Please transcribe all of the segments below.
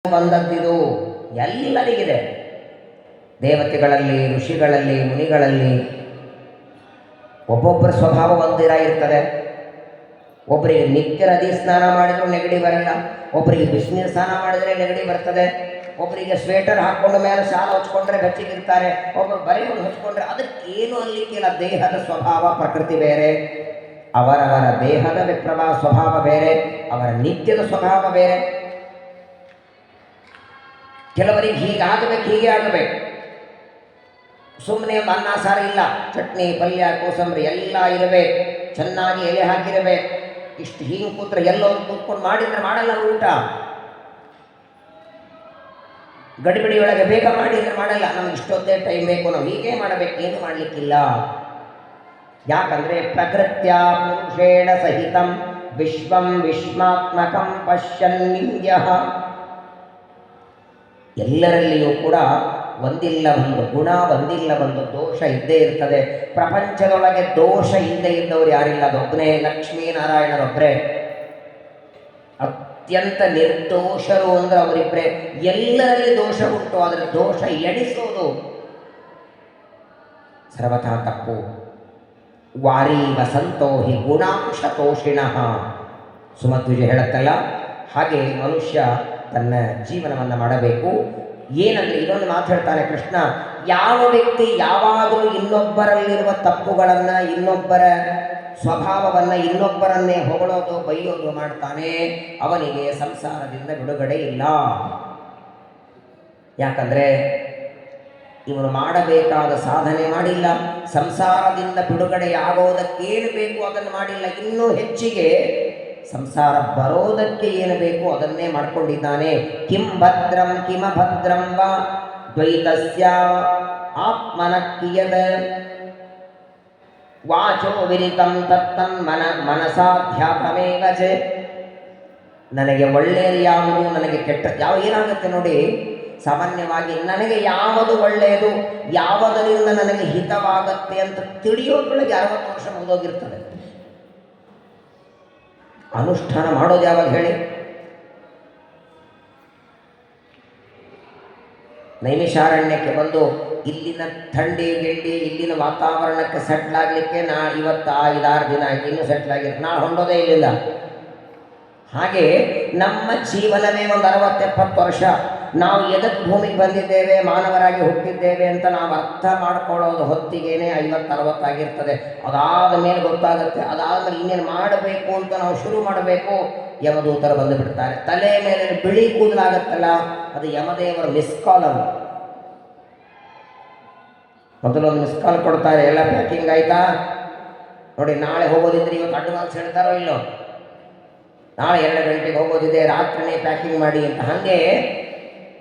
ಬಂದದ್ದಿದು ಎಲ್ಲರಿಗಿದೆ. ದೇವತೆಗಳಲ್ಲಿ, ಋಷಿಗಳಲ್ಲಿ, ಮುನಿಗಳಲ್ಲಿ ಒಬ್ಬೊಬ್ಬರ ಸ್ವಭಾವ ಒಂದಿರ ಇರ್ತದೆ. ಒಬ್ಬರಿಗೆ ನಿತ್ಯ ನದಿ ಸ್ನಾನ ಮಾಡಿದರೂ ನೆಗಡಿ ಬರಲ್ಲ, ಒಬ್ಬರಿಗೆ ಬಿಸಿನೀರು ಸ್ನಾನ ಮಾಡಿದರೆ ನೆಗಡಿ ಬರ್ತದೆ, ಒಬ್ಬರಿಗೆ ಸ್ವೇಟರ್ ಹಾಕ್ಕೊಂಡ ಮೇಲೆ ಶಾಲ ಹಚ್ಕೊಂಡ್ರೆ ಬೆಚ್ಚಗಿರ್ತಾರೆ, ಒಬ್ಬರು ಬರೆಯನ್ನು ಹಚ್ಕೊಂಡ್ರೆ ಅದಕ್ಕೇನು ಅಲ್ಲಿಕ್ಕಿಲ್ಲ. ದೇಹದ ಸ್ವಭಾವ ಪ್ರಕೃತಿ ಬೇರೆ, ಅವರವರ ದೇಹದ ಸ್ವಭಾವ ಬೇರೆ, ಅವರ ನಿತ್ಯದ ಸ್ವಭಾವ ಬೇರೆ. ಕೆಲವರಿಗೆ ಹೀಗಾಗಬೇಕು, ಹೀಗೆ ಆಗಬೇಕು. ಸುಮ್ಮನೆ ಅನ್ನ ಸಾರು ಇಲ್ಲ, ಚಟ್ನಿ ಪಲ್ಯ ಕೋಸಂಬರಿ ಎಲ್ಲ ಇರಬೇಕು, ಚೆನ್ನಾಗಿ ಎಲೆ ಹಾಕಿರಬೇಕು. ಇಷ್ಟು ಹೀಗೆ ಕೂತ್ರೆ ಎಲ್ಲೋ ಕೂತ್ಕೊಂಡು ಮಾಡಿದ್ರೆ ಮಾಡಲ್ಲ ಊಟ. ಗಡಿಬಿಡಿಯೊಳಗೆ ಬೇಗ ಮಾಡಿದ್ರೆ ಮಾಡಲ್ಲ. ನಮ್ಗೆ ಇಷ್ಟೊತ್ತೇ ಟೈಮ್ ಬೇಕು, ನಾವು ಹೀಗೆ ಮಾಡಬೇಕು, ಏನು ಮಾಡಲಿಕ್ಕಿಲ್ಲ. ಯಾಕಂದರೆ ಪ್ರಕೃತ್ಯ ಪುರುಷೇಣ ಸಹಿತಂ ವಿಶ್ವಂ ವಿಶ್ವಾತ್ಮಕಂ ಪಶ್ಯನ್ನಿಂದ್ಯಃ. ಎಲ್ಲರಲ್ಲಿಯೂ ಕೂಡ ಒಂದಿಲ್ಲ ಒಂದು ಗುಣ, ಒಂದಿಲ್ಲ ಒಂದು ದೋಷ ಇದ್ದೇ ಇರ್ತದೆ. ಪ್ರಪಂಚದೊಳಗೆ ದೋಷ ಇಲ್ಲದೆ ಇದ್ದವರು ಯಾರಿಲ್ಲ, ಅದೊಬ್ಬನೇ ಲಕ್ಷ್ಮೀನಾರಾಯಣರೊಬ್ಬರೇ ಅತ್ಯಂತ ನಿರ್ದೋಷರು. ಅಂದ್ರೆ ಅವರಿಬ್ಬರೇ. ಎಲ್ಲರಲ್ಲಿ ದೋಷ ಉಂಟು, ಆದರೆ ದೋಷ ಎಣಿಸೋದು ಸರ್ವಥಾ ತಪ್ಪು. ವಾರಿ ವಸಂತೋ ಹಿ ಗುಣಾಂಶ ತೋಷಿಣಃ ಸುಮಧ್ವಿಜ ಹೇಳುತ್ತಲ್ಲ, ಹಾಗೆ ಮನುಷ್ಯ ತನ್ನ ಜೀವನವನ್ನು ಮಾಡಬೇಕು. ಏನಂದರೆ ಇದೊಂದು ಮಾತು ಹೇಳ್ತಾನೆ ಕೃಷ್ಣ, ಯಾವ ವ್ಯಕ್ತಿ ಯಾವಾಗಲೂ ಇನ್ನೊಬ್ಬರಲ್ಲಿರುವ ತಪ್ಪುಗಳನ್ನು, ಇನ್ನೊಬ್ಬರ ಸ್ವಭಾವವನ್ನು, ಇನ್ನೊಬ್ಬರನ್ನೇ ಹೊಗಳೋದು ಬೈಯೋದು ಮಾಡ್ತಾನೆ, ಅವನಿಗೆ ಸಂಸಾರದಿಂದ ಬಿಡುಗಡೆ ಇಲ್ಲ. ಯಾಕಂದರೆ ಇವನು ಮಾಡಬೇಕಾದ ಸಾಧನೆ ಮಾಡಿಲ್ಲ, ಸಂಸಾರದಿಂದ ಬಿಡುಗಡೆಯಾಗೋದಕ್ಕೇನು ಬೇಕು ಅದನ್ನು ಮಾಡಿಲ್ಲ, ಇನ್ನೂ ಹೆಚ್ಚಿಗೆ ಸಂಸಾರ ಬರೋದಕ್ಕೆ ಏನು ಬೇಕು ಅದನ್ನೇ ಮಾಡ್ಕೊಂಡಿದ್ದಾನೆ. ಕಿಂ ಭದ್ರಂ ಕಿಮಭದ್ರಂ ವಾ ದ್ವೈತಸ್ಯ ಆತ್ಮನ ಕಿಯದ ವಾಚೋ ವಿರಿತಂ ತತ್ತನ್ ಮನಸಾಧ್ಯಾತ್ಮೇವ ಚ. ನನಗೆ ಒಳ್ಳೆಯದು ಯಾವುದು, ನನಗೆ ಕೆಟ್ಟ ಯಾವ ಏನಾಗುತ್ತೆ ನೋಡಿ. ಸಾಮಾನ್ಯವಾಗಿ ನನಗೆ ಯಾವುದು ಒಳ್ಳೆಯದು, ಯಾವುದರಿಂದ ನನಗೆ ಹಿತವಾಗತ್ತೆ ಅಂತ ತಿಳಿಯೋದ್ರೊಳಗೆ 60 ವರ್ಷ ಮುಗಿದೋಗಿರ್ತದೆ. ಅನುಷ್ಠಾನ ಮಾಡೋದು ಯಾವಾಗ ಹೇಳಿ? ನೈಮಿಷಾರಣ್ಯಕ್ಕೆ ಬಂದು ಇಲ್ಲಿನ ಥಂಡಿ ಗಿಂಡಿ, ಇಲ್ಲಿನ ವಾತಾವರಣಕ್ಕೆ ಸೆಟ್ಲಾಗಲಿಕ್ಕೆ ಇವತ್ತು 5-6 ದಿನ ಆಯ್ತು, ಇನ್ನೂ ಸೆಟ್ಲಾಗಿರುತ್ತೆ, ನಾಳೆ ಹೊಂಡೋದೇ ಇರಲಿಲ್ಲ. ಹಾಗೆ ನಮ್ಮ ಜೀವನವೇ ಒಂದು 60-70 ವರ್ಷ. ನಾವು ಎದಕ್ಕೆ ಭೂಮಿಗೆ ಬಂದಿದ್ದೇವೆ, ಮಾನವರಾಗಿ ಹುಟ್ಟಿದ್ದೇವೆ ಅಂತ ನಾವು ಅರ್ಥ ಮಾಡ್ಕೊಳ್ಳೋದು ಹೊತ್ತಿಗೇನೆ 50-60 ಆಗಿರ್ತದೆ. ಅದಾದ ಮೇಲೆ ಗೊತ್ತಾಗುತ್ತೆ. ಅದಾದಮೇಲೆ ಇನ್ನೇನು ಮಾಡಬೇಕು ಅಂತ ನಾವು ಶುರು ಮಾಡಬೇಕು, ಯಮದೂತರು ಬಂದು ಬಿಡ್ತಾರೆ. ತಲೆ ಮೇಲೆ ಬಿಳಿ ಕೂದಲಾಗತ್ತಲ್ಲ, ಅದು ಯಮದೇವರ ಮಿಸ್ಕಾಲ್ ಅಂತ. ಮೊದಲೊಂದು ಮಿಸ್ಕಾಲ್ ಕೊಡ್ತಾರೆ, ಎಲ್ಲ ಪ್ಯಾಕಿಂಗ್ ಆಯ್ತಾ ನೋಡಿ, ನಾಳೆ ಹೋಗೋದಿದ್ರೆ ಇವತ್ತು ಅಡ್ವಾನ್ಸ್ ಹೇಳ್ತಾರೋ ಇಲ್ಲೋ, ನಾಳೆ 2 ಗಂಟೆಗೆ ಹೋಗೋದಿದೆ, ರಾತ್ರಿನೇ ಪ್ಯಾಕಿಂಗ್ ಮಾಡಿ ಅಂತ. ಹಾಗೆ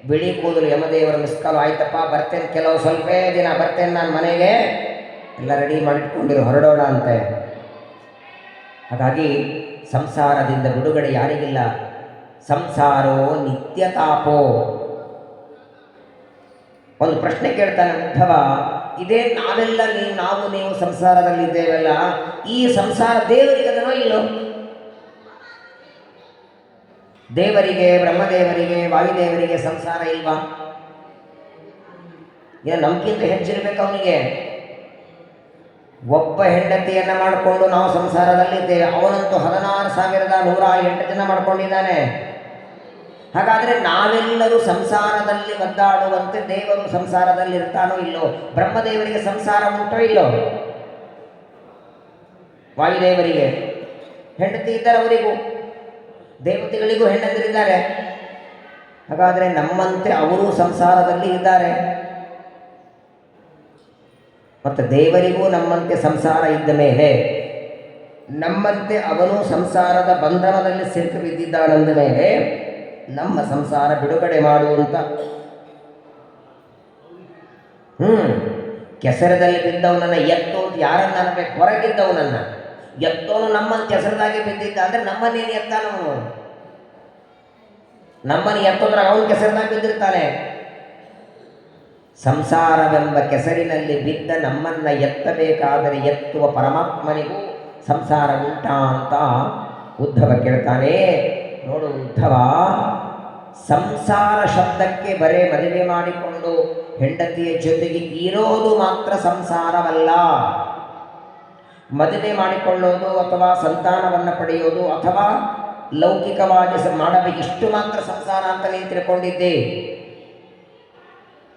ಬಿಳಿ ಕೂದಲು ಯಮದೇವರ ಮಿಸ್ಕಾಲ್, ಆಯ್ತಪ್ಪ ಬರ್ತೇನೆ, ಕೆಲವು ಸ್ವಲ್ಪೇ ದಿನ ಬರ್ತೇನೆ ನಾನು ಮನೆಗೆ, ಎಲ್ಲ ರೆಡಿ ಮಾಡಿಟ್ಕೊಂಡಿರು, ಹೊರಡೋಣ ಅಂತೆ. ಹಾಗಾಗಿ ಸಂಸಾರದಿಂದ ಬಿಡುಗಡೆ ಯಾರಿಗಿಲ್ಲ. ಸಂಸಾರೋ ನಿತ್ಯತಾಪೋ. ಒಂದು ಪ್ರಶ್ನೆ ಕೇಳ್ತಾನೆ ಉದ್ಧವ, ಇದೇ ನಾವೆಲ್ಲ ನೀವು ಸಂಸಾರದಲ್ಲಿದ್ದೇವಲ್ಲ, ಈ ಸಂಸಾರ ದೇವರಿಗೆ ಅದನೋ ಇಲ್ಲೋ? ದೇವರಿಗೆ, ಬ್ರಹ್ಮದೇವರಿಗೆ, ವಾಯುದೇವರಿಗೆ ಸಂಸಾರ ಇಲ್ವಾ? ಏನು ನಮ್ಗಿಂತ ಹೆಚ್ಚಿರ್ಬೇಕು ಅವನಿಗೆ. ಒಬ್ಬ ಹೆಂಡತಿಯನ್ನು ಮಾಡಿಕೊಂಡು ನಾವು ಸಂಸಾರದಲ್ಲಿದ್ದೇವೆ, ಅವನಂತೂ 16,108 ಜನ ಮಾಡ್ಕೊಂಡಿದ್ದಾನೆ. ಹಾಗಾದರೆ ನಾವೆಲ್ಲರೂ ಸಂಸಾರದಲ್ಲಿ ಒದ್ದಾಡುವಂತೆ ದೇವರು ಸಂಸಾರದಲ್ಲಿ ಇರ್ತಾನೋ ಇಲ್ಲೋ? ಬ್ರಹ್ಮದೇವರಿಗೆ ಸಂಸಾರ ಉಂಟೋ ಇಲ್ಲೋ? ವಾಯುದೇವರಿಗೆ ಹೆಂಡತಿ ಇದ್ದಾರೆ, ಅವರಿಗೂ ದೇವತೆಗಳಿಗೂ ಹೆಂಡತಿರಿದ್ದಾರೆ. ಹಾಗಾದರೆ ನಮ್ಮಂತೆ ಅವರು ಸಂಸಾರದಲ್ಲಿ ಇದ್ದಾರೆ. ಮತ್ತು ದೇವರಿಗೂ ನಮ್ಮಂತೆ ಸಂಸಾರ ಇದ್ದ ಮೇಲೆ ನಮ್ಮಂತೆ ಅವನು ಸಂಸಾರದ ಬಂಧನದಲ್ಲಿ ಸಿಲುಕು ಬಿದ್ದಿದ್ದಾನಂದ ಮೇಲೆ ನಮ್ಮ ಸಂಸಾರ ಬಿಡುಗಡೆ ಮಾಡುವಂತ. ಕೆಸರದಲ್ಲಿ ಬಿದ್ದವನನ್ನು ಎತ್ತು ಯಾರನ್ನ ಅನ್ನಬೇಕು? ಹೊರಗಿದ್ದವನನ್ನು. ಎತ್ತೋನು ನಮ್ಮನ್ನು ಕೆಸರದಾಗಿ ಬಿದ್ದಿದ್ದ ಅಂದರೆ ನಮ್ಮನ್ನೇನು ಎತ್ತಾನವನು? ನಮ್ಮನ್ನು ಎತ್ತೋದ್ರಾಗ ಅವನು ಕೆಸರದಾಗಿ ಬಿದ್ದಿರ್ತಾನೆ. ಸಂಸಾರವೆಂಬ ಕೆಸರಿನಲ್ಲಿ ಬಿದ್ದ ನಮ್ಮನ್ನು ಎತ್ತಬೇಕಾದರೆ ಎತ್ತುವ ಪರಮಾತ್ಮನಿಗೂ ಸಂಸಾರ ಉಂಟಾ ಅಂತ ಉದ್ಧವ ಕೇಳ್ತಾನೆ. ನೋಡು ಉದ್ಧವ, ಸಂಸಾರ ಶಬ್ದಕ್ಕೆ ಬರೇ ಮದುವೆ ಮಾಡಿಕೊಂಡು ಹೆಂಡತಿಯ ಜೊತೆಗೆ ಇರೋದು ಮಾತ್ರ ಸಂಸಾರವಲ್ಲ. ಮದುವೆ ಮಾಡಿಕೊಳ್ಳೋದು ಅಥವಾ ಸಂತಾನವನ್ನು ಪಡೆಯೋದು ಅಥವಾ ಲೌಕಿಕವಾಗಿ ಮಾಡಬೇಕು, ಇಷ್ಟು ಮಾತ್ರ ಸಂಸಾರ ಅಂತ ನೀನು ತಿಳ್ಕೊಂಡಿದ್ದೆ.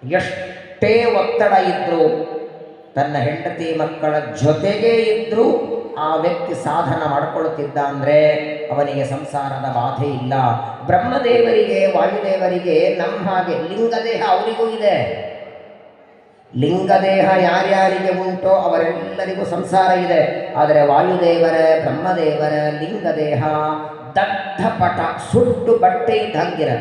ಎಷ್ಟೇ ಒತ್ತಡ ಇದ್ದರೂ ತನ್ನ ಹೆಂಡತಿ ಮಕ್ಕಳ ಜೊತೆಗೆ ಇದ್ದರೂ ಆ ವ್ಯಕ್ತಿ ಸಾಧನ ಮಾಡಿಕೊಳ್ಳುತ್ತಿದ್ದ ಅಂದರೆ ಅವನಿಗೆ ಸಂಸಾರದ ಬಾಧೆ ಇಲ್ಲ. ಬ್ರಹ್ಮದೇವರಿಗೆ, ವಾಯುದೇವರಿಗೆ ನಮ್ಮ ಹಾಗೆ ಲಿಂಗದೇಹ ಅವರಿಗೂ ಇದೆ. ಲಿಂಗದೇಹ ಯಾರ್ಯಾರಿಗೆ ಉಂಟೋ ಅವರೆಲ್ಲರಿಗೂ ಸಂಸಾರ ಇದೆ. ಆದರೆ ವಾಯುದೇವರ, ಬ್ರಹ್ಮದೇವರ ಲಿಂಗದೇಹ ದಗ್ಧ ಪಟ, ಸುಟ್ಟು ಬಟ್ಟೆ ಇದ್ದಂಗಿರ.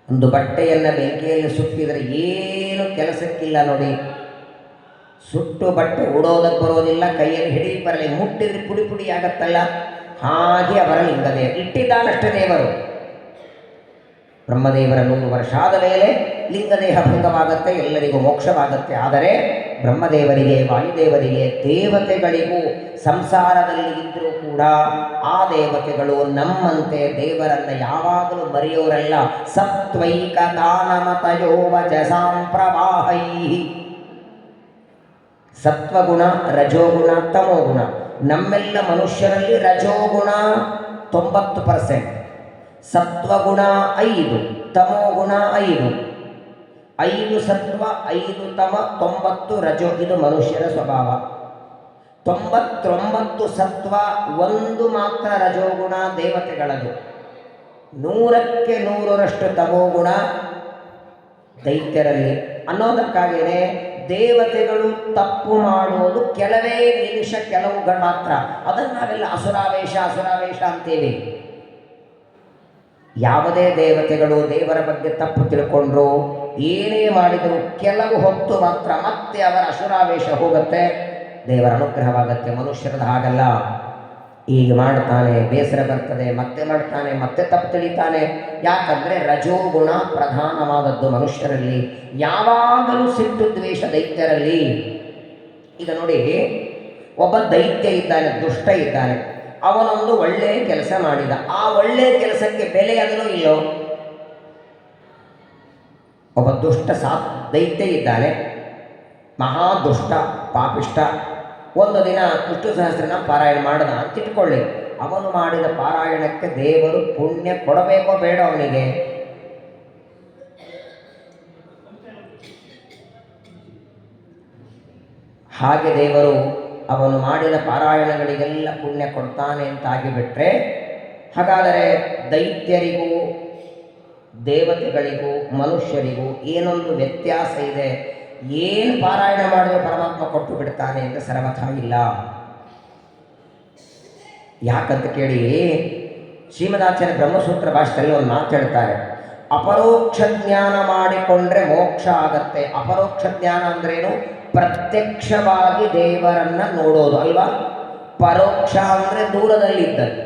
ಒಂದು ಬಟ್ಟೆಯನ್ನು ಬೆಂಕಿಯಲ್ಲಿ ಸುಟ್ಟಿದರೆ ಏನು ಕೆಲಸಕ್ಕಿಲ್ಲ ನೋಡಿ. ಸುಟ್ಟು ಬಟ್ಟೆ ಉಡೋದಕ್ಕೆ ಬರೋದಿಲ್ಲ, ಕೈಯಲ್ಲಿ ಹಿಡಿದು ಬರಲಿ, ಮುಟ್ಟಿದ್ರೆ ಪುಡಿ ಪುಡಿ ಆಗತ್ತಲ್ಲ, ಹಾಗೆ ಅವರ ಲಿಂಗದೇಹ ಇಟ್ಟಿದ್ದಾನಷ್ಟೇ ದೇವರು. ಬ್ರಹ್ಮದೇವರ 100 ವರ್ಷ ಆದ ಮೇಲೆ ಲಿಂಗದೇಹ ಭಂಗವಾಗತ್ತೆ, ಎಲ್ಲರಿಗೂ ಮೋಕ್ಷವಾಗತ್ತೆ. ಆದರೆ ಬ್ರಹ್ಮದೇವರಿಗೆ, ವಾಯುದೇವರಿಗೆ, ದೇವತೆಗಳಿಗೂ ಸಂಸಾರದಲ್ಲಿ ಇದ್ದರೂ ಕೂಡ ಆ ದೇವತೆಗಳು ನಮ್ಮಂತೆ ದೇವರನ್ನು ಯಾವಾಗಲೂ ಮರೆಯೋರಲ್ಲ. ಸತ್ವೈಕ ತಾನಮತಯೋ ವಚಸಾಂ ಪ್ರವಾಹೈ. ಸತ್ವಗುಣ, ರಜೋಗುಣ, ತಮೋಗುಣ. ನಮ್ಮೆಲ್ಲ ಮನುಷ್ಯರಲ್ಲಿ ರಜೋಗುಣ 90%, ಸತ್ವಗುಣ 5, ತಮೋಗುಣ 5. 5 ಸತ್ವ, 5 ತಮ, 90 ರಜೋ. ಇದು ಮನುಷ್ಯರ ಸ್ವಭಾವ. 99 ಸತ್ವ, 1 ಮಾತ್ರ ರಜೋಗುಣ ದೇವತೆಗಳದು. 100ಕ್ಕೆ 100ರಷ್ಟು ತಮೋಗುಣ ದೈತ್ಯರಲ್ಲಿ. ಅನ್ನೋದಕ್ಕಾಗಿಯೇ ದೇವತೆಗಳು ತಪ್ಪು ಮಾಡುವುದು ಕೆಲವೇ ನಿಮಿಷ, ಕೆಲವುಗಳು ಮಾತ್ರ. ಅದನ್ನು ನಾವೆಲ್ಲ ಅಸುರಾವೇಶ ಅಸುರಾವೇಶ ಅಂತೇವೆ. ಯಾವುದೇ ದೇವತೆಗಳು ದೇವರ ಬಗ್ಗೆ ತಪ್ಪು ತಿಳ್ಕೊಂಡ್ರು, ಏನೇ ಮಾಡಿದರೂ ಕೆಲವು ಹೊತ್ತು ಮಾತ್ರ ಮತ್ತೆ ಅವರ ಅಸುರಾವೇಶ ಹೋಗುತ್ತೆ, ದೇವರ ಅನುಗ್ರಹವಾಗತ್ತೆ. ಮನುಷ್ಯರದ ಹಾಗಲ್ಲ. ಈಗ ಮಾಡ್ತಾನೆ, ಬೇಸರ ಬರ್ತದೆ, ಮತ್ತೆ ಮಾಡ್ತಾನೆ, ಮತ್ತೆ ತಪ್ಪು ತಿಳಿತಾನೆ. ಯಾಕಂದರೆ ರಜೋಗುಣ ಪ್ರಧಾನವಾದದ್ದು ಮನುಷ್ಯರಲ್ಲಿ. ಯಾವಾಗಲೂ ಸಿಟ್ಟು ದ್ವೇಷ ದೈತ್ಯರಲ್ಲಿ. ಈಗ ನೋಡಿ, ಒಬ್ಬ ದೈತ್ಯ ಇದ್ದಾನೆ, ದುಷ್ಟ ಇದ್ದಾನೆ. ಅವನೊಂದು ಒಳ್ಳೆಯ ಕೆಲಸ ಮಾಡಿದ. ಆ ಒಳ್ಳೆಯ ಕೆಲಸಕ್ಕೆ ಬೆಲೆ ಅದನ್ನು ಇಲ್ಲೋ? ಒಬ್ಬ ದುಷ್ಟ ದೈತ್ಯ ಇದ್ದಾನೆ, ಮಹಾ ದುಷ್ಟ ಪಾಪಿಷ್ಟ. ಒಂದು ದಿನ ವಿಷ್ಣು ಸಹಸ್ರನಾಮ ಪಾರಾಯಣ ಮಾಡಿದ ಅಂತ ಇಟ್ಕೊಳ್ಳಿ. ಅವನು ಮಾಡಿದ ಪಾರಾಯಣಕ್ಕೆ ದೇವರು ಪುಣ್ಯ ಕೊಡಬೇಕೋ ಬೇಡ ಅವನಿಗೆ? ಹಾಗೆ ದೇವರು ಅವನು ಮಾಡಿದ ಪಾರಾಯಣಗಳಿಗೆಲ್ಲ ಪುಣ್ಯ ಕೊಡ್ತಾನೆ ಅಂತ ಆಗಿಬಿಟ್ರೆ, ಹಾಗಾದರೆ ದೈತ್ಯರಿಗೂ ದೇವತೆಗಳಿಗೂ ಮನುಷ್ಯರಿಗೂ ಏನೊಂದು ವ್ಯತ್ಯಾಸ ಇದೆ. ಏನು ಪಾರಾಯಣ ಮಾಡಿದ್ರೆ ಪರಮಾತ್ಮ ಕೊಟ್ಟು ಬಿಡ್ತಾನೆ ಅಂತ ಸರ್ವಥ ಇಲ್ಲ. ಯಾಕಂತ ಕೇಳಿ, ಶ್ರೀಮದಾಚಾರ್ಯ ಬ್ರಹ್ಮಸೂತ್ರ ಭಾಷೆಯಲ್ಲಿ ಒಂದು ಮಾತು ಹೇಳ್ತಾರೆ, ಅಪರೋಕ್ಷ ಜ್ಞಾನ ಮಾಡಿಕೊಂಡ್ರೆ ಮೋಕ್ಷ ಆಗತ್ತೆ. ಅಪರೋಕ್ಷ ಜ್ಞಾನ ಅಂದ್ರೇನು? ಪ್ರತ್ಯಕ್ಷವಾಗಿ ದೇವರನ್ನ ನೋಡೋದು ಅಲ್ವಾ. ಪರೋಕ್ಷ ಅಂದರೆ ದೂರದಲ್ಲಿದ್ದದ್ದು,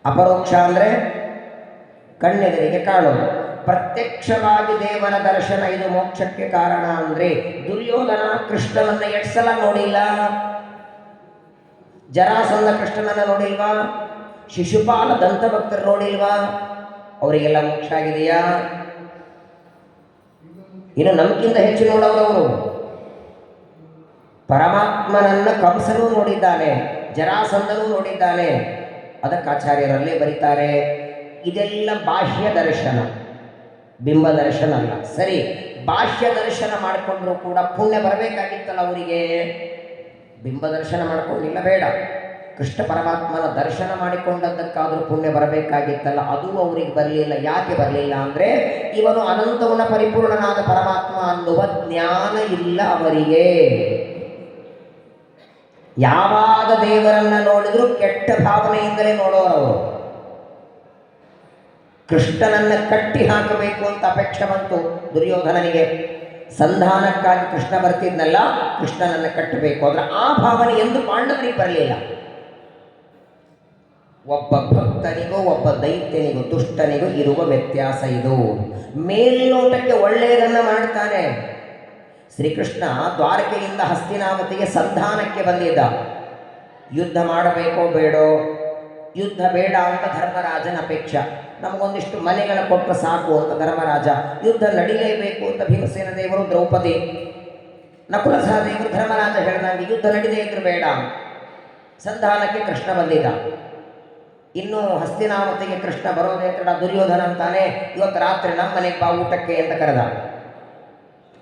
ಅಪರೋಕ್ಷ ಅಂದರೆ ಕಣ್ಣೆದುರಿಗೆ ಕಾಣೋದು. ಪ್ರತ್ಯಕ್ಷವಾಗಿ ದೇವರ ದರ್ಶನ ಇದು ಮೋಕ್ಷಕ್ಕೆ ಕಾರಣ. ಅಂದರೆ ದುರ್ಯೋಧನ ಕೃಷ್ಣನನ್ನ ಎಷ್ಟು ಸಲ ನೋಡಿಲ್ಲ? ಜರಾಸಂಧ ಕೃಷ್ಣನನ್ನ ನೋಡಿಲ್ವಾ? ಶಿಶುಪಾಲ ದಂತಭಕ್ತರು ನೋಡಿಲ್ವಾ? ಅವರಿಗೆಲ್ಲ ಮೋಕ್ಷ ಆಗಿದೆಯಾ? ಇನ್ನು ನಮಗಿಂತ ಹೆಚ್ಚು ನೋಡೋರವರು. ಪರಮಾತ್ಮನನ್ನ ಕಂಸನೂ ನೋಡಿದ್ದಾನೆ, ಜರಾಸಂಧನೂ ನೋಡಿದ್ದಾನೆ. ಅದಕ್ಕೆ ಆಚಾರ್ಯರಲ್ಲೇ ಬರೀತಾರೆ, ಇದೆಲ್ಲ ಬಾಹ್ಯ ದರ್ಶನ, ಬಿಂಬ ದರ್ಶನ ಅಲ್ಲ. ಸರಿ, ಬಾಹ್ಯ ದರ್ಶನ ಮಾಡಿಕೊಂಡ್ರೂ ಕೂಡ ಪುಣ್ಯ ಬರಬೇಕಾಗಿತ್ತಲ್ಲ ಅವರಿಗೆ. ಬಿಂಬ ದರ್ಶನ ಮಾಡಿಕೊಂಡಿಲ್ಲ, ಬೇಡ. ಕೃಷ್ಣ ಪರಮಾತ್ಮನ ದರ್ಶನ ಮಾಡಿಕೊಂಡದ್ದಕ್ಕಾದರೂ ಪುಣ್ಯ ಬರಬೇಕಾಗಿತ್ತಲ್ಲ, ಅದು ಅವರಿಗೆ ಬರಲಿಲ್ಲ. ಯಾಕೆ ಬರಲಿಲ್ಲ ಅಂದರೆ, ಇವನು ಅನಂತಗುಣ ಪರಿಪೂರ್ಣನಾದ ಪರಮಾತ್ಮ ಅನ್ನುವ ಜ್ಞಾನ ಇಲ್ಲ ಅವರಿಗೆ. ಯಾವಾಗ ದೇವರನ್ನ ನೋಡಿದ್ರು ಕೆಟ್ಟ ಭಾವನೆಯಿಂದಲೇ ನೋಡೋರವರು. ಕೃಷ್ಣನನ್ನ ಕಟ್ಟಿ ಹಾಕಬೇಕು ಅಂತ ಅಪೇಕ್ಷೆ ಬಂತು ದುರ್ಯೋಧನನಿಗೆ. ಸಂಧಾನಕ್ಕಾಗಿ ಕೃಷ್ಣ ಬರ್ತಿದ್ನಲ್ಲ, ಕೃಷ್ಣನನ್ನ ಕಟ್ಟಬೇಕು ಅಂದ್ರೆ ಆ ಭಾವನೆ ಎಂದು ಪಾಂಡವರಿಗೆ ಬರಲಿಲ್ಲ. ಒಬ್ಬ ಭಕ್ತನಿಗೂ ಒಬ್ಬ ದೈತ್ಯನಿಗೂ ದುಷ್ಟನಿಗೂ ಇರುವ ವ್ಯತ್ಯಾಸ ಇದು. ಮೇಲ್ನೋಟಕ್ಕೆ ಒಳ್ಳೆಯದನ್ನು ಮಾಡ್ತಾನೆ. ಶ್ರೀಕೃಷ್ಣ ದ್ವಾರಕೆಯಿಂದ ಹಸ್ತಿನಾವತಿಗೆ ಸಂಧಾನಕ್ಕೆ ಬಂದಿದ್ದ. ಯುದ್ಧ ಮಾಡಬೇಕೋ ಬೇಡೋ? ಯುದ್ಧ ಬೇಡ ಅಂತ ಧರ್ಮರಾಜನ ಅಪೇಕ್ಷೆ. ನಮಗೊಂದಿಷ್ಟು ಮನೆಗಳ ಕೊಟ್ಟರೆ ಸಾಕು ಅಂತ ಧರ್ಮರಾಜ. ಯುದ್ಧ ನಡೀಲೇಬೇಕು ಅಂತ ಭೀಮಸೇನ ದೇವರು, ದ್ರೌಪದಿ, ನಕುಲ ಸಹದೇವರು ಧರ್ಮರಾಜ ಹೇಳಿದಂಗೆ ಯುದ್ಧ ನಡೀದೇ ಇದ್ರು ಬೇಡ. ಸಂಧಾನಕ್ಕೆ ಕೃಷ್ಣ ಬಂದಿದ್ದ. ಇನ್ನು ಹಸ್ತಿನಾವತಿಗೆ ಕೃಷ್ಣ ಬರೋದೇ ತಡ. ದುರ್ಯೋಧನ ಅಂತಾನೆ, ಇವತ್ತು ರಾತ್ರಿ ನಮ್ಮ ಮನೆಗೆ ಬಾ ಊಟಕ್ಕೆ ಅಂತ ಕರೆದ.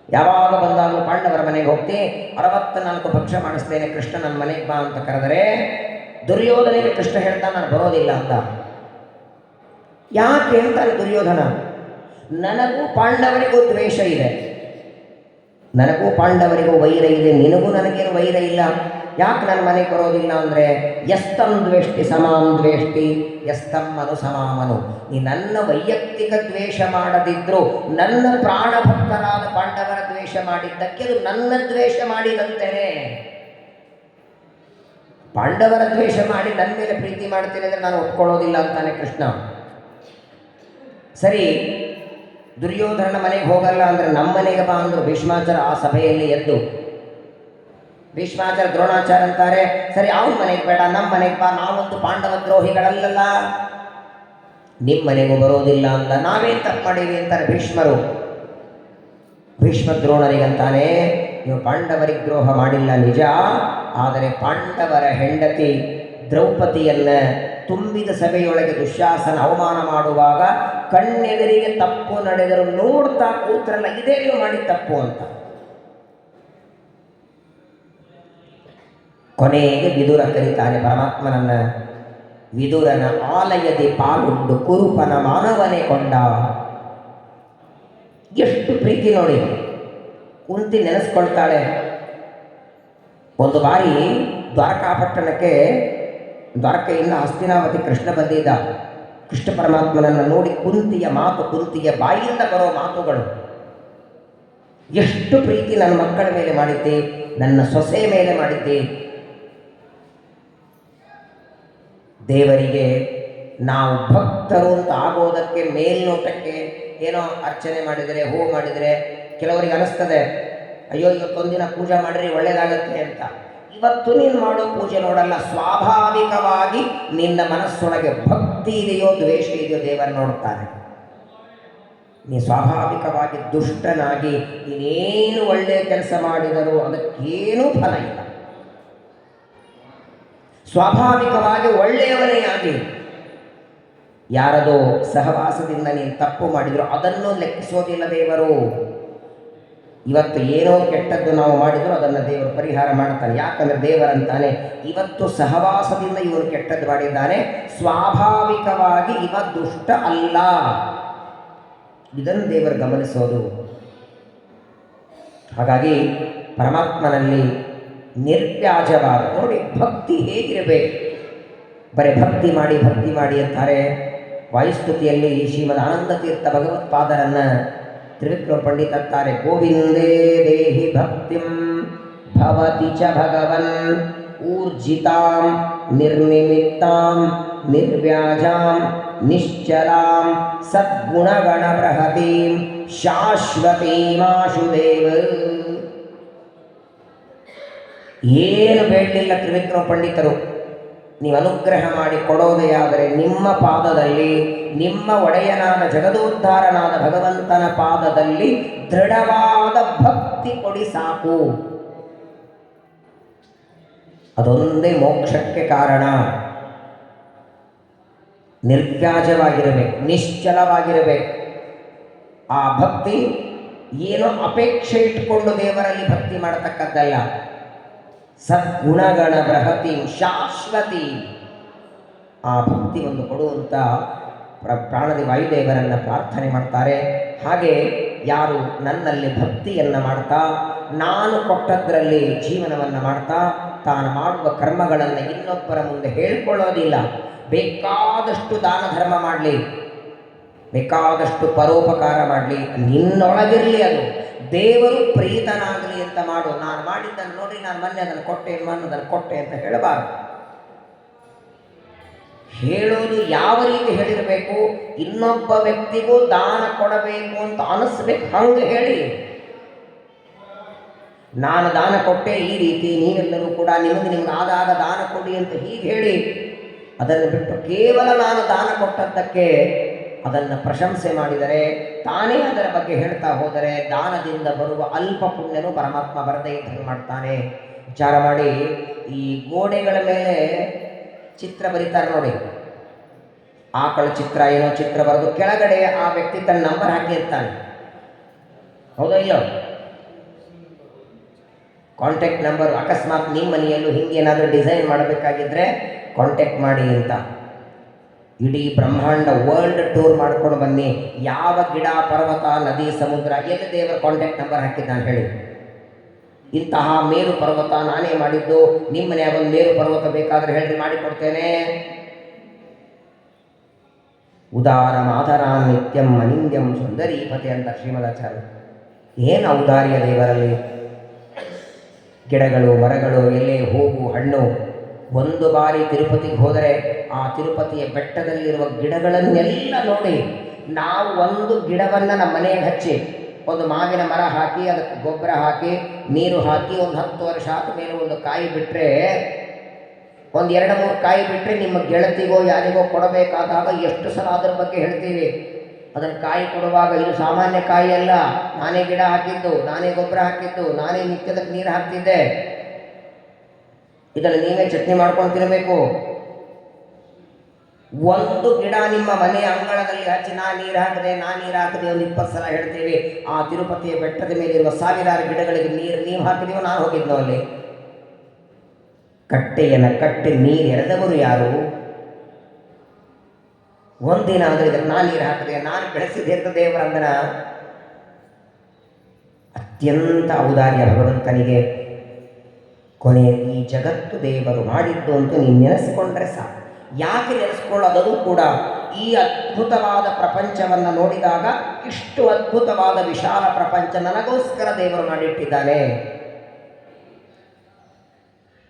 ಯಾವಾಗ ಬಂದಾಗಲೂ ಪಾಂಡವರ ಮನೆಗೆ ಹೋಗ್ತಿ, 64 ಭಕ್ಷ್ಯ ಮಾಡಿಸ್ತೇನೆ, ಕೃಷ್ಣ ನನ್ನ ಮನೆಗೆ ಬಾ ಅಂತ ಕರೆದರೆ ದುರ್ಯೋಧನಿಗೆ ಕೃಷ್ಣ ಹೇಳ್ತಾ ನಾನು ಬರೋದಿಲ್ಲ ಅಂತ. ಯಾಕೆ ಅಂತಾರೆ ದುರ್ಯೋಧನ, ನನಗೂ ಪಾಂಡವರಿಗೂ ದ್ವೇಷ ಇದೆ, ನನಗೂ ಪಾಂಡವರಿಗೂ ವೈರ ಇದೆ, ನಿನಗೂ ನನಗೇನು ವೈರ ಇಲ್ಲ, ಯಾಕೆ ನನ್ನ ಮನೆಗೆ ಬರೋದಿಲ್ಲ ಅಂದರೆ ಯಸ್ತಂ ದ್ವೇಷ್ಟಿ ಸಮಾಂ ದ್ವೇಷ್ಟಿ ಯಸ್ತಂ ಮನು ಸಮಾಮನು. ನೀ ನನ್ನ ವೈಯಕ್ತಿಕ ದ್ವೇಷ ಮಾಡದಿದ್ರು ನನ್ನ ಪ್ರಾಣಭಕ್ತರಾದ ಪಾಂಡವರ ದ್ವೇಷ ಮಾಡಿದ್ದಕ್ಕೆ ಅದು ನನ್ನ ದ್ವೇಷ ಮಾಡಿದಂತೆಯೇ. ಪಾಂಡವರ ದ್ವೇಷ ಮಾಡಿ ನನ್ನ ಮೇಲೆ ಪ್ರೀತಿ ಮಾಡ್ತೀನಿ ಅಂದರೆ ನಾನು ಒಪ್ಕೊಳ್ಳೋದಿಲ್ಲ ಅಂತಾನೆ ಕೃಷ್ಣ. ಸರಿ, ದುರ್ಯೋಧನ ಮನೆಗೆ ಹೋಗಲ್ಲ ಅಂದರೆ ನಮ್ಮ ಮನೆಗೆ ಬಾ ಅಂದರು ಭೀಷ್ಮಾಚಾರ್ಯ. ಆ ಸಭೆಯಲ್ಲಿ ಎದ್ದು ಭೀಷ್ಮಾಚಾರ್ಯ ದ್ರೋಣಾಚಾರ್ಯ ಅಂತಾರೆ, ಸರಿ ಅವನ ಮನೆಗೆ ಬೇಡ, ನಮ್ಮ ಮನೆಗೆ ಬಾ, ನಾವಂತೂ ಪಾಂಡವ ದ್ರೋಹಿಗಳಲ್ಲ, ನಿಮ್ಮ ಮನೆಗೂ ಬರೋದಿಲ್ಲ ಅಂತ. ನಾವೇನು ತಪ್ಪು ಮಾಡೀವಿ ಅಂತಾರೆ ಭೀಷ್ಮರು. ಭೀಷ್ಮ ದ್ರೋಣರಿಗಂತಾನೆ, ನೀವು ಪಾಂಡವರಿಗೆ ದ್ರೋಹ ಮಾಡಿಲ್ಲ ನಿಜ, ಆದರೆ ಪಾಂಡವರ ಹೆಂಡತಿ ದ್ರೌಪದಿಯನ್ನ ತುಂಬಿದ ಸಭೆಯೊಳಗೆ ದುಶ್ಯಾಸನ ಅವಮಾನ ಮಾಡುವಾಗ ಕಣ್ಣೆದುರಿಗೆ ತಪ್ಪು ನಡೆದರು ನೋಡ್ತಾ ಕೂತ್ರಲ್ಲ, ಇದೇ ನೀವು ಮಾಡಿ ತಪ್ಪು ಅಂತ. ಕೊನೆಗೆ ವಿದುರ ಕರೀತಾನೆ ಪರಮಾತ್ಮನನ್ನ, ವಿದುರನ ಆಲಯದಿ ಪಾಲುಂಡು ಕುರುಪನ ಮಾನವನೇ ಕೊಂಡ. ಎಷ್ಟು ಪ್ರೀತಿ ನೋಡಿ, ಕುಂತಿ ನೆನೆಸ್ಕೊಳ್ತಾಳೆ. ಒಂದು ಬಾರಿ ದ್ವಾರಕಾಪಟ್ಟಣಕ್ಕೆ ದ್ವಾರಕೆಯಿಂದ ಹಸ್ತಿನಾವತಿ ಕೃಷ್ಣ ಬಂದಿದ್ದ. ಕೃಷ್ಣ ಪರಮಾತ್ಮನನ್ನು ನೋಡಿ ಕುಂತಿಯ ಮಾತು, ಕುಂತಿಯ ಬಾಯಿಯಿಂದ ಬರೋ ಮಾತುಗಳು, ಎಷ್ಟು ಪ್ರೀತಿ ನನ್ನ ಮಕ್ಕಳ ಮೇಲೆ ಮಾಡಿದ್ದೆ, ನನ್ನ ಸೊಸೆ ಮೇಲೆ ಮಾಡಿದ್ದೆ. ದೇವರಿಗೆ ನಾವು ಭಕ್ತರು ಅಂತ ಆಗೋದಕ್ಕೆ ಮೇಲ್ನೋಟಕ್ಕೆ ಏನೋ ಅರ್ಚನೆ ಮಾಡಿದರೆ, ಹೂ ಮಾಡಿದರೆ ಕೆಲವರಿಗೆ ಅನಿಸ್ತದೆ, ಅಯ್ಯೋ ಇವತ್ತೊಂದಿನ ಪೂಜೆ ಮಾಡಿರಿ ಒಳ್ಳೆಯದಾಗತ್ತೆ ಅಂತ. ಇವತ್ತು ನೀನು ಮಾಡೋ ಪೂಜೆ ನೋಡಲ್ಲ, ಸ್ವಾಭಾವಿಕವಾಗಿ ನಿನ್ನ ಮನಸ್ಸೊಳಗೆ ಭಕ್ತಿ ಇದೆಯೋ ದ್ವೇಷ ಇದೆಯೋ ದೇವರು ನೋಡ್ತಾನೆ. ನೀ ಸ್ವಾಭಾವಿಕವಾಗಿ ದುಷ್ಟನಾಗಿ ನೀನೇನು ಒಳ್ಳೆಯ ಕೆಲಸ ಮಾಡಿದರೂ ಅದಕ್ಕೇನೂ ಫಲ ಇಲ್ಲ. ಸ್ವಾಭಾವಿಕವಾಗಿ ಒಳ್ಳೆಯವನೇ ಆಗಿ ಯಾರದೋ ಸಹವಾಸದಿಂದ ನೀನು ತಪ್ಪು ಮಾಡಿದ್ರು ಅದನ್ನು ಲೆಕ್ಕಿಸೋದಿಲ್ಲ ದೇವರು. ಇವತ್ತು ಏನೋ ಕೆಟ್ಟದ್ದು ನಾವು ಮಾಡಿದ್ರು ಅದನ್ನು ದೇವರು ಪರಿಹಾರ ಮಾಡ್ತಾನೆ. ಯಾಕಂದರೆ ದೇವರಂತಾನೆ, ಇವತ್ತು ಸಹವಾಸದಿಂದ ಇವರು ಕೆಟ್ಟದ್ದು ಮಾಡಿದ್ದಾನೆ, ಸ್ವಾಭಾವಿಕವಾಗಿ ಇವ ದುಷ್ಟ ಅಲ್ಲ. ಇದನ್ನು ದೇವರು ಗಮನಿಸೋದು. ಹಾಗಾಗಿ ಪರಮಾತ್ಮನಲ್ಲಿ ನಿರ್ವ್ಯಾಜವಾದ ನೋಡಿ ಭಕ್ತಿ ಹೇಗಿರಬೇಕು. ಬರೀ ಭಕ್ತಿ ಮಾಡಿ ಅಂತಾರೆ. ವಾಯುಸ್ತುತಿಯಲ್ಲಿ ಶ್ರೀಮದ್ ಆನಂದ ತೀರ್ಥ ಭಗವತ್ಪಾದರನ್ನ ತ್ರಿವಿಕ್ರಮ ಪಂಡಿತತ್ತಾರೆ, ಗೋವಿಂದೇ ದೇಹಿ ಭಕ್ತಿಂ ಭವತಿ ಚ ಭಗವನ್ ಊರ್ಜಿತಾಂ ನಿರ್ನಿಮಿತ್ತಾಂ ನಿರ್ವ್ಯಾಜಾಂ ನಿಶ್ಚಲಾಂ ಸದ್ಗುಣಗಣ ಬೃಹತೀಂ ಶಾಶ್ವತೀಮಾಶುದೇವ. ಏನು ಬೇಡಲಿಲ್ಲ ತ್ರಿವಿಕ್ರಮ ಪಂಡಿತರು, ನೀವು ಅನುಗ್ರಹ ಮಾಡಿ ಕೊಡೋದೇ ಆದರೆ ನಿಮ್ಮ ಪಾದದಲ್ಲಿ, ನಿಮ್ಮ ಒಡೆಯನಾದ ಜಗದೋದ್ಧಾರನಾದ ಭಗವಂತನ ಪಾದದಲ್ಲಿ ದೃಢವಾದ ಭಕ್ತಿ ಕೊಡಿ ಸಾಕು. ಅದೊಂದೇ ಮೋಕ್ಷಕ್ಕೆ ಕಾರಣ. ನಿರ್ವ್ಯಾಜವಾಗಿರಬೇಕು, ನಿಶ್ಚಲವಾಗಿರಬೇಕು. ಆ ಭಕ್ತಿ ಏನೋ ಅಪೇಕ್ಷೆ ಇಟ್ಟುಕೊಂಡು ದೇವರಲ್ಲಿ ಭಕ್ತಿ ಮಾಡತಕ್ಕದ್ದಲ್ಲ. ಸದ್ಗುಣಗಣ ಬೃಹತಿ ಶಾಶ್ವತಿ. ಆ ಭಕ್ತಿ ಒಂದು ಕೊಡುವಂಥ ಪ್ರಾಣದಿ ವಾಯುದೇವರನ್ನು ಪ್ರಾರ್ಥನೆ ಮಾಡ್ತಾರೆ. ಹಾಗೆ ಯಾರು ನನ್ನಲ್ಲಿ ಭಕ್ತಿಯನ್ನು ಮಾಡ್ತಾ, ನಾನು ಕೊಟ್ಟದ್ರಲ್ಲಿ ಜೀವನವನ್ನು ಮಾಡ್ತಾ, ತಾನು ಮಾಡುವ ಕರ್ಮಗಳನ್ನು ಇನ್ನೊಬ್ಬರ ಮುಂದೆ ಹೇಳಿಕೊಳ್ಳೋದಿಲ್ಲ. ಬೇಕಾದಷ್ಟು ದಾನ ಧರ್ಮ ಮಾಡಲಿ, ಬೇಕಾದಷ್ಟು ಪರೋಪಕಾರ ಮಾಡಲಿ, ನಿನ್ನೊಳಗಿರಲಿ, ಅದು ದೇವರು ಪ್ರೀತನಾಗಲಿ ಅಂತ ಮಾಡು. ನಾನು ಮಾಡಿದ್ದನ್ನು ನೋಡಿ ನಾನು ಮೊನ್ನೆ ಅದನ್ನು ಕೊಟ್ಟೆ, ಅದನ್ನು ಕೊಟ್ಟೆ ಅಂತ ಹೇಳಬಾರದು. ಹೇಳೋದು ಯಾವ ರೀತಿ ಹೇಳಿರಬೇಕು, ಇನ್ನೊಬ್ಬ ವ್ಯಕ್ತಿಗೂ ದಾನ ಕೊಡಬೇಕು ಅಂತ ಅನಿಸ್ಬೇಕು, ಹಂಗೆ ಹೇಳಿ. ನಾನು ದಾನ ಕೊಟ್ಟೆ ಈ ರೀತಿ, ನೀವೆಲ್ಲರೂ ಕೂಡ ನಿಮಗೆ ಆದಾಗ ದಾನ ಕೊಡಿ ಅಂತ ಹೀಗೆ ಹೇಳಿ. ಅದನ್ನು ಬಿಟ್ಟು ಕೇವಲ ನಾನು ದಾನ ಕೊಟ್ಟದ್ದಕ್ಕೆ ಅದನ್ನು ಪ್ರಶಂಸೆ ಮಾಡಿದರೆ, ತಾನೇ ಅದರ ಬಗ್ಗೆ ಹೇಳ್ತಾ ಹೋದರೆ ದಾನದಿಂದ ಬರುವ ಅಲ್ಪ ಪುಣ್ಯನೂ ಪರಮಾತ್ಮ ಬರದೇ ಇದ್ದಂಗೆ ಮಾಡ್ತಾನೆ. ವಿಚಾರ ಮಾಡಿ, ಈ ಗೋಡೆಗಳ ಮೇಲೆ ಚಿತ್ರ ಬರೀತಾರೆ ನೋಡಿ, ಆಕಳ ಚಿತ್ರ ಏನೋ ಚಿತ್ರ ಬರೆದು ಕೆಳಗಡೆ ಆ ವ್ಯಕ್ತಿ ತನ್ನ ನಂಬರ್ ಹಾಕಿರ್ತಾನೆ. ಹೌದೋ ಇಲ್ಲೋ? Contact number. ಅಕಸ್ಮಾತ್ ನಿಮ್ಮ ಮನೆಯಲ್ಲೂ ಹಿಂಗೇನಾದರೂ ಡಿಸೈನ್ ಮಾಡಬೇಕಾಗಿದ್ರೆ ಕಾಂಟ್ಯಾಕ್ಟ್ ಮಾಡಿ ಅಂತ. ಇಡೀ ಬ್ರಹ್ಮಾಂಡ ವರ್ಲ್ಡ್ ಟೂರ್ ಮಾಡ್ಕೊಂಡು ಬನ್ನಿ. ಯಾವ ಗಿಡ, ಪರ್ವತ, ನದಿ, ಸಮುದ್ರ ಎಲ್ಲಿ ದೇವರ ಕಾಂಟ್ಯಾಕ್ಟ್ ನಂಬರ್ ಹಾಕಿದ್ದಾನೆ ಹೇಳಿ. ಇಂತಹ ಮೇರು ಪರ್ವತ ನಾನೇ ಮಾಡಿದ್ದು, ನಿಮ್ಮ ಮನೆಯಾಗ ಒಂದು ಮೇರು ಪರ್ವತ ಬೇಕಾದ್ರೆ ಹೇಳ್ರಿ, ಮಾಡಿಕೊಡ್ತೇನೆ. ಉದಾರ ಮಾತರಾ ನಿತ್ಯಂ ಅನಿಂದ್ಯಂ ಸುಂದರೀಪತೆ ಅಂತ ಶ್ರೀಮದಾಚಾರ್ಯ. ಏನು ಔದಾರ್ಯ ದೇವರಲ್ಲಿ! ಗಿಡಗಳು, ಮರಗಳು, ಎಲೆ, ಹೂವು, ಹಣ್ಣು. ಒಂದು ಬಾರಿ ತಿರುಪತಿಗೆ ಹೋದರೆ ಆ ತಿರುಪತಿಯ ಬೆಟ್ಟದಲ್ಲಿರುವ ಗಿಡಗಳನ್ನೆಲ್ಲ ನೋಡಿ, ನಾವು ಒಂದು ಗಿಡವನ್ನು ನಮ್ಮ ಮನೆಗೆ ಹಚ್ಚಿ ಒಂದು ಮಾವಿನ ಮರ ಹಾಕಿ ಅದಕ್ಕೆ ಗೊಬ್ಬರ ಹಾಕಿ ನೀರು ಹಾಕಿ ಒಂದು 10 ವರ್ಷ ಆದ ಮೇಲೆ ಒಂದು ಕಾಯಿ ಬಿಟ್ಟರೆ, ಒಂದು 2-3 ಕಾಯಿ ಬಿಟ್ಟರೆ ನಿಮ್ಮ ಗೆಳತಿಗೋ ಯಾರಿಗೋ ಕೊಡಬೇಕಾದಾಗ ಎಷ್ಟು ಸಲ ಅದರ ಬಗ್ಗೆ ಹೇಳ್ತೀವಿ. ಅದನ್ನು ಕಾಯಿ ಕೊಡುವಾಗ ಇದು ಸಾಮಾನ್ಯ ಕಾಯಿ ಅಲ್ಲ, ನಾನೇ ಗಿಡ ಹಾಕಿದ್ದು, ನಾನೇ ಗೊಬ್ಬರ ಹಾಕಿದ್ದು, ನಾನೇ ನಿತ್ಯದಕ್ಕೆ ನೀರು ಹಾಕ್ತಿದ್ದೆ, ಇದನ್ನು ನೀವೇ ಚಟ್ನಿ ಮಾಡ್ಕೊಂಡು ತಿನ್ನಬೇಕು. ಒಂದು ಗಿಡ ನಿಮ್ಮ ಮನೆಯ ಅಂಗಳದಲ್ಲಿ ಹಚ್ಚಿ ನಾ ನೀರು ಹಾಕಿದೆ ಒಂದು 20 ಸಲ ಹೇಳ್ತೀವಿ. ಆ ತಿರುಪತಿಯ ಬೆಟ್ಟದ ಮೇಲಿರುವ ಸಾವಿರಾರು ಗಿಡಗಳಿಗೆ ನೀರು ನೀವು ಹಾಕಿದೀವೋ ನಾನು ಹೋಗಿದ್ನೋ ಅಲ್ಲಿ? ಕಟ್ಟೆಯನ್ನು ಕಟ್ಟಿ ನೀರು ಎರೆದವರು ಯಾರು? ಒಂದಿನ ಆದರೆ ಇದಕ್ಕೆ ನಾನು ನೀರು ಹಾಕಿದೆ, ನಾನು ಬೆಳೆಸಿದೆ ಅಂತ ದೇವರಂದನ. ಅತ್ಯಂತ ಔದಾರ್ಯ ಭಗವಂತನಿಗೆ. ಕೊನೆ ಈ ಜಗತ್ತು ದೇವರು ಮಾಡಿದ್ದು ಅಂತ ನೀನು ನೆನೆಸ್ಕೊಂಡ್ರೆ ಸಾಕು. ಯಾಕೆ ನೆನೆಸ್ಕೊಳ್ಳೋದು ಕೂಡ, ಈ ಅದ್ಭುತವಾದ ಪ್ರಪಂಚವನ್ನು ನೋಡಿದಾಗ ಇಷ್ಟು ಅದ್ಭುತವಾದ ವಿಶಾಲ ಪ್ರಪಂಚ ನನಗೋಸ್ಕರ ದೇವರು ಮಾಡಿಟ್ಟಿದ್ದಾನೆ.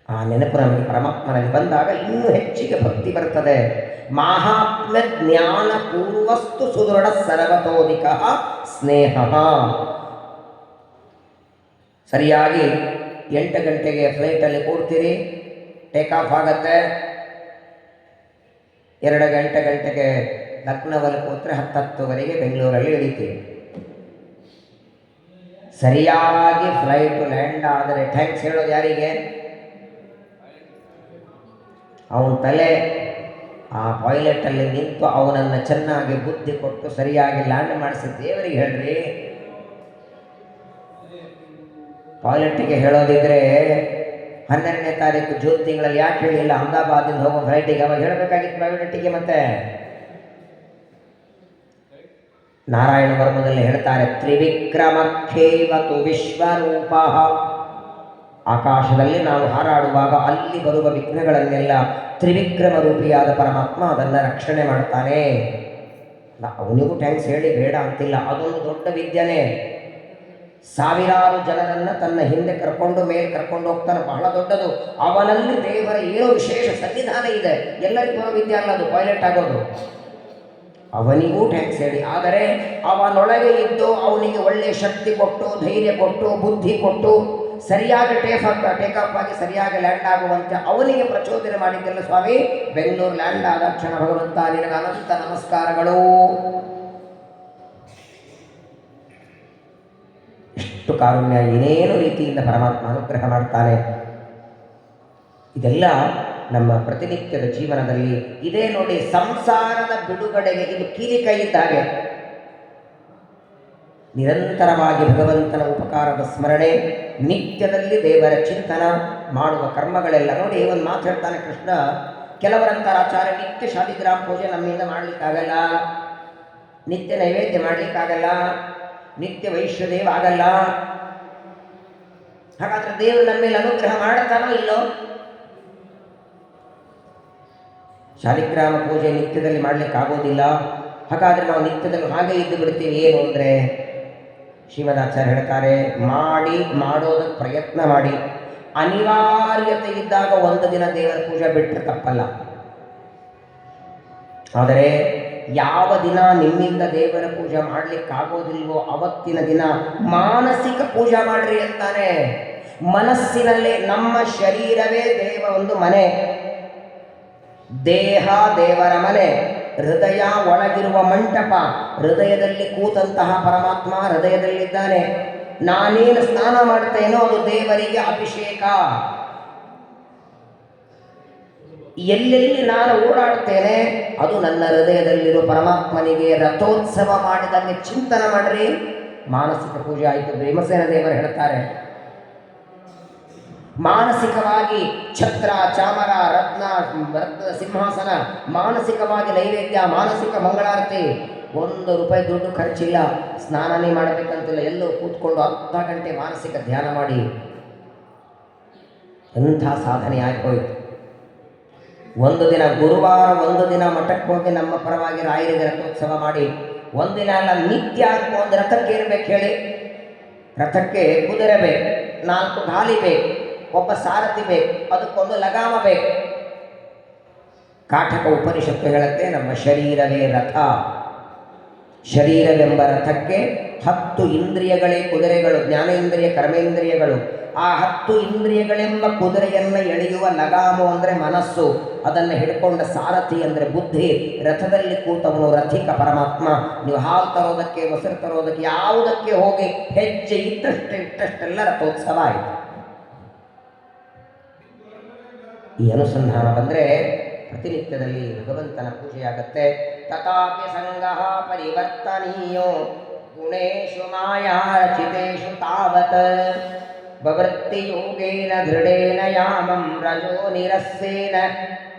ಆ ನೆನಪು ನಮಗೆ ಪರಮಾತ್ಮನಲ್ಲಿ ಬಂದಾಗ ಇನ್ನೂ ಹೆಚ್ಚಿಗೆ ಭಕ್ತಿ ಬರ್ತದೆ. ಮಾಹಾತ್ಮ್ಯ ಜ್ಞಾನ ಪೂರ್ವಸ್ತು ಸುದೃಢ ಸರ್ವತೋಧಿಕ ಸ್ನೇಹ. ಸರಿಯಾಗಿ 8 ಗಂಟೆಗೆ ಫ್ಲೈಟಲ್ಲಿ ಕೂಡ್ತೀರಿ, ಟೇಕ್ ಆಫ್ ಆಗತ್ತೆ. 2 ಗಂಟೆಗೆ ಲಕ್ನೋವಲ್ಲಿ ಕೂತ್ರೆ 10:10ವರೆಗೆ ಬೆಂಗಳೂರಲ್ಲಿ ಇಳಿತೀವಿ. ಸರಿಯಾಗಿ ಫ್ಲೈಟು ಲ್ಯಾಂಡ್ ಆದರೆ ಥ್ಯಾಂಕ್ಸ್ ಹೇಳೋದು ಯಾರಿಗೆ? ಅವನ ತಲೆ ಆ ಟಾಯ್ಲೆಟಲ್ಲಿ ನಿಂತು ಅವನನ್ನು ಚೆನ್ನಾಗಿ ಬುದ್ಧಿ ಕೊಟ್ಟು ಸರಿಯಾಗಿ ಲ್ಯಾಂಡ್ ಮಾಡಿಸಿ ದೇವರಿಗೆ ಹೇಳ್ರಿ. ಟಾಯ್ಲೆಟ್ಟಿಗೆ ಹೇಳೋದಿದ್ರೆ 12ನೇ ತಾರೀಕು ಜೂನ್ ತಿಂಗಳಲ್ಲಿ ಯಾಕೆ ಹೇಳಿಲ್ಲ ಅಹಮದಾಬಾದಿಂದ ಹೋಗೋ ಫ್ಲೈಟಿಗೆ? ಅವಾಗ ಹೇಳಬೇಕಾಗಿತ್ತು ಪ್ರೈವೇಟಿಗೆ. ಮತ್ತೆ ನಾರಾಯಣ ವರ್ಮದಲ್ಲಿ ಹೇಳ್ತಾರೆ, ತ್ರಿವಿಕ್ರಮಖೇವತು ವಿಶ್ವರೂಪ. ಆಕಾಶದಲ್ಲಿ ನಾವು ಹಾರಾಡುವಾಗ ಅಲ್ಲಿ ಬರುವ ವಿಘ್ನಗಳನ್ನೆಲ್ಲ ತ್ರಿವಿಕ್ರಮ ರೂಪಿಯಾದ ಪರಮಾತ್ಮ ಅದನ್ನು ರಕ್ಷಣೆ ಮಾಡ್ತಾನೆ. ಅವನಿಗೂ ಥ್ಯಾಂಕ್ಸ್ ಹೇಳಿ ಬೇಡ ಅಂತಿಲ್ಲ, ಅದೊಂದು ದೊಡ್ಡ ವಿದ್ಯೆನೇ. ಸಾವಿರಾರು ಜನರನ್ನು ತನ್ನ ಹಿಂದೆ ಕರ್ಕೊಂಡು ಮೇಲೆ ಕರ್ಕೊಂಡು ಹೋಗ್ತಾನೆ, ಬಹಳ ದೊಡ್ಡದು. ಅವನಲ್ಲಿ ದೇವರ ಏನೋ ವಿಶೇಷ ಸನ್ನಿಧಾನ ಇದೆ. ಎಲ್ಲರಿಗೂ ಬರೋ ವಿದ್ಯೆ ಅಲ್ಲ ಅದು, ಪೈಲಟ್ ಆಗೋದು. ಅವನಿಗೂ ಥ್ಯಾಂಕ್ಸ್ ಹೇಳಿ. ಆದರೆ ಅವನೊಳಗೆ ಇದ್ದು ಅವನಿಗೆ ಒಳ್ಳೆಯ ಶಕ್ತಿ ಕೊಟ್ಟು, ಧೈರ್ಯ ಕೊಟ್ಟು, ಬುದ್ಧಿ ಕೊಟ್ಟು, ಸರಿಯಾಗಿ ಟೇಕಾಫ್ ಆಗಿ ಸರಿಯಾಗಿ ಲ್ಯಾಂಡ್ ಆಗುವಂತೆ ಅವನಿಗೆ ಪ್ರಚೋದನೆ ಮಾಡಿದ್ದೆಲ್ಲ ಸ್ವಾಮಿ. ಬೆಂಗಳೂರು ಲ್ಯಾಂಡ್ ಆದ ಕ್ಷಣ ಭಗವಂತ ನಿನಗೆ ಅನಂತ ನಮಸ್ಕಾರಗಳು. ಎಷ್ಟು ಕಾರುಣ್ಯ, ಏನೇನು ರೀತಿಯಿಂದ ಪರಮಾತ್ಮ ಅನುಗ್ರಹ ಮಾಡ್ತಾನೆ. ಇದೆಲ್ಲ ನಮ್ಮ ಪ್ರತಿನಿತ್ಯದ ಜೀವನದಲ್ಲಿ ಇದೇ ನೋಡಿ. ಸಂಸಾರದ ಬಿಡುಗಡೆಗೆ ಇದು ಕೀಲಿ ಕೈ ಇದ್ದ ಹಾಗೆ. ನಿರಂತರವಾಗಿ ಭಗವಂತನ ಉಪಕಾರದ ಸ್ಮರಣೆ, ನಿತ್ಯದಲ್ಲಿ ದೇವರ ಚಿಂತನ ಮಾಡುವ ಕರ್ಮಗಳೆಲ್ಲ ನೋಡಿ. ಒಂದು ಮಾತು ಹೇಳ್ತಾನೆ ಕೃಷ್ಣ, ಕೆಲವರಂತರ ಆಚಾರ್ಯ ನಿತ್ಯ ಶಾಲಿಗ್ರಾಮ ಪೂಜೆ ನಮ್ಮಿಂದ ಮಾಡಲಿಕ್ಕಾಗಲ್ಲ, ನಿತ್ಯ ನೈವೇದ್ಯ ಮಾಡಲಿಕ್ಕಾಗಲ್ಲ, ನಿತ್ಯ ವೈಶ್ವದೇವ ಆಗಲ್ಲ. ಹಾಗಾದ್ರೆ ದೇವರು ನಮ್ಮ ಮೇಲೆ ಅನುಗ್ರಹ ಮಾಡುತ್ತಾನೋ ಇಲ್ಲೋ? ಶಾಲಿಗ್ರಾಮ ಪೂಜೆ ನಿತ್ಯದಲ್ಲಿ ಮಾಡಲಿಕ್ಕಾಗೋದಿಲ್ಲ. ಹಾಗಾದರೆ ನಾವು ನಿತ್ಯದಲ್ಲಿ ಹಾಗೆ ಇದ್ದು ಬಿಡ್ತೀವಿ. ಏನು ಅಂದರೆ ಶ್ರೀಮದಾಚಾರ್ಯ ಹೇಳ್ತಾರೆ, ಮಾಡೋದಕ್ಕೆ ಪ್ರಯತ್ನ ಮಾಡಿ. ಅನಿವಾರ್ಯತೆ ಇದ್ದಾಗ ಒಂದು ದಿನ ದೇವರ ಪೂಜೆ ಬಿಟ್ಟರೆ ತಪ್ಪಲ್ಲ. ಆದರೆ ಯಾವ ದಿನ ನಿಮ್ಮಿಂದ ದೇವರ ಪೂಜೆ ಮಾಡಲಿಕ್ಕಾಗೋದಿಲ್ವೋ ಅವತ್ತಿನ ದಿನ ಮಾನಸಿಕ ಪೂಜೆ ಮಾಡ್ರಿ ಅಂತಾನೆ. ಮನಸ್ಸಿನಲ್ಲೇ, ನಮ್ಮ ಶರೀರವೇ ಒಂದು ಮನೆ, ದೇಹ ದೇವರ ಮನೆ. ಹೃದಯ ಒಳಗಿರುವ ಮಂಟಪ, ಹೃದಯದಲ್ಲಿ ಕೂತಂತಹ ಪರಮಾತ್ಮ ಹೃದಯದಲ್ಲಿದ್ದಾನೆ. ನಾನೇನು ಸ್ನಾನ ಮಾಡ್ತೇನೋ ಅದು ದೇವರಿಗೆ ಅಭಿಷೇಕ. ಎಲ್ಲೆಲ್ಲಿ ನಾನು ಓಡಾಡ್ತೇನೆ ಅದು ನನ್ನ ಹೃದಯದಲ್ಲಿರುವ ಪರಮಾತ್ಮನಿಗೆ ರಥೋತ್ಸವ ಮಾಡಿದಂಗೆ ಚಿಂತನೆ ಮಾಡ್ರಿ, ಮಾನಸಿಕ ಪೂಜೆ ಆಯಿತು. ಭೀಮಸೇನ ದೇವರು ಹೇಳ್ತಾರೆ, ಮಾನಸಿಕವಾಗಿ ಛತ್ರ, ಚಾಮರ, ರತ್ನದ ಸಿಂಹಾಸನ, ಮಾನಸಿಕವಾಗಿ ನೈವೇದ್ಯ, ಮಾನಸಿಕ ಮಂಗಳಾರತಿ, ₹1 ದುಡ್ಡು ಖರ್ಚಿಲ್ಲ, ಸ್ನಾನನೇ ಮಾಡಬೇಕಂತಿಲ್ಲ, ಎಲ್ಲೋ ಕೂತ್ಕೊಂಡು ಅರ್ಧ ಗಂಟೆ ಮಾನಸಿಕ ಧ್ಯಾನ ಮಾಡಿ ಎಂಥ ಸಾಧನೆ ಆಗಿಹೋಯಿತು. ಒಂದು ದಿನ ಗುರುವಾರ, ಒಂದು ದಿನ ಮಠಕ್ಕೆ ಹೋಗಿ ನಮ್ಮ ಪರವಾಗಿ ರಾಯರಿಗೆ ರಥೋತ್ಸವ ಮಾಡಿ, ಒಂದಿನ ಅಲ್ಲ ನಿತ್ಯ ಒಂದು ರಥಕ್ಕೆ ಇರಬೇಕು ಹೇಳಿ. ರಥಕ್ಕೆ ಕುದುರೆ ಬೇಕು, 4 ಗಾಲಿ ಬೇಕು, ಒಬ್ಬ ಸಾರಥಿ ಬೇಕು, ಅದಕ್ಕೊಂದು ಲಗಾಮ ಬೇಕು. ಕಾಠಕ ಉಪನಿಷತ್ತು ಹೇಳುತ್ತೆ, ನಮ್ಮ ಶರೀರವೇ ರಥ. ಶರೀರವೆಂಬ ರಥಕ್ಕೆ 10 ಇಂದ್ರಿಯಗಳೇ ಕುದುರೆಗಳು, ಜ್ಞಾನೇಂದ್ರಿಯ, ಕರ್ಮೇಂದ್ರಿಯಗಳು. ಆ 10 ಇಂದ್ರಿಯಗಳೆಂಬ ಕುದುರೆಯನ್ನು ಎಳೆಯುವ ಲಗಾಮು ಅಂದರೆ ಮನಸ್ಸು, ಅದನ್ನು ಹಿಡ್ಕೊಂಡ ಸಾರಥಿ ಅಂದರೆ ಬುದ್ಧಿ. ರಥದಲ್ಲಿ ಕೂತವನು ರಥಿಕ ಪರಮಾತ್ಮ. ನೀವು ಹಾಲು ತರೋದಕ್ಕೆ, ಮೊಸರು ತರೋದಕ್ಕೆ, ಯಾವುದಕ್ಕೆ ಹೋಗಿ ಹೆಜ್ಜೆ ಇಟ್ಟಷ್ಟೆಲ್ಲ ರಥೋತ್ಸವ ಆಯಿತು. ಈ ಅನುಸಂಧಾನ ಬಂದರೆ ಪ್ರತಿನಿತ್ಯದಲ್ಲಿ ಭಗವಂತನ ಪೂಜೆಯಾಗತ್ತೆ. ತಥಾಪಿ ಸಂಗಃ ಪರಿವರ್ತನೀಯೋ ಗುಣೇಶು ಮಾಯಾಚಿತೇಷು ತಾವತ್ ಬವೃತ್ತಿ ಯೋಗೇನ ದೃಢೇನ ಯಾಮಂ ರಜೋ ನಿರಸ್ಸೇನ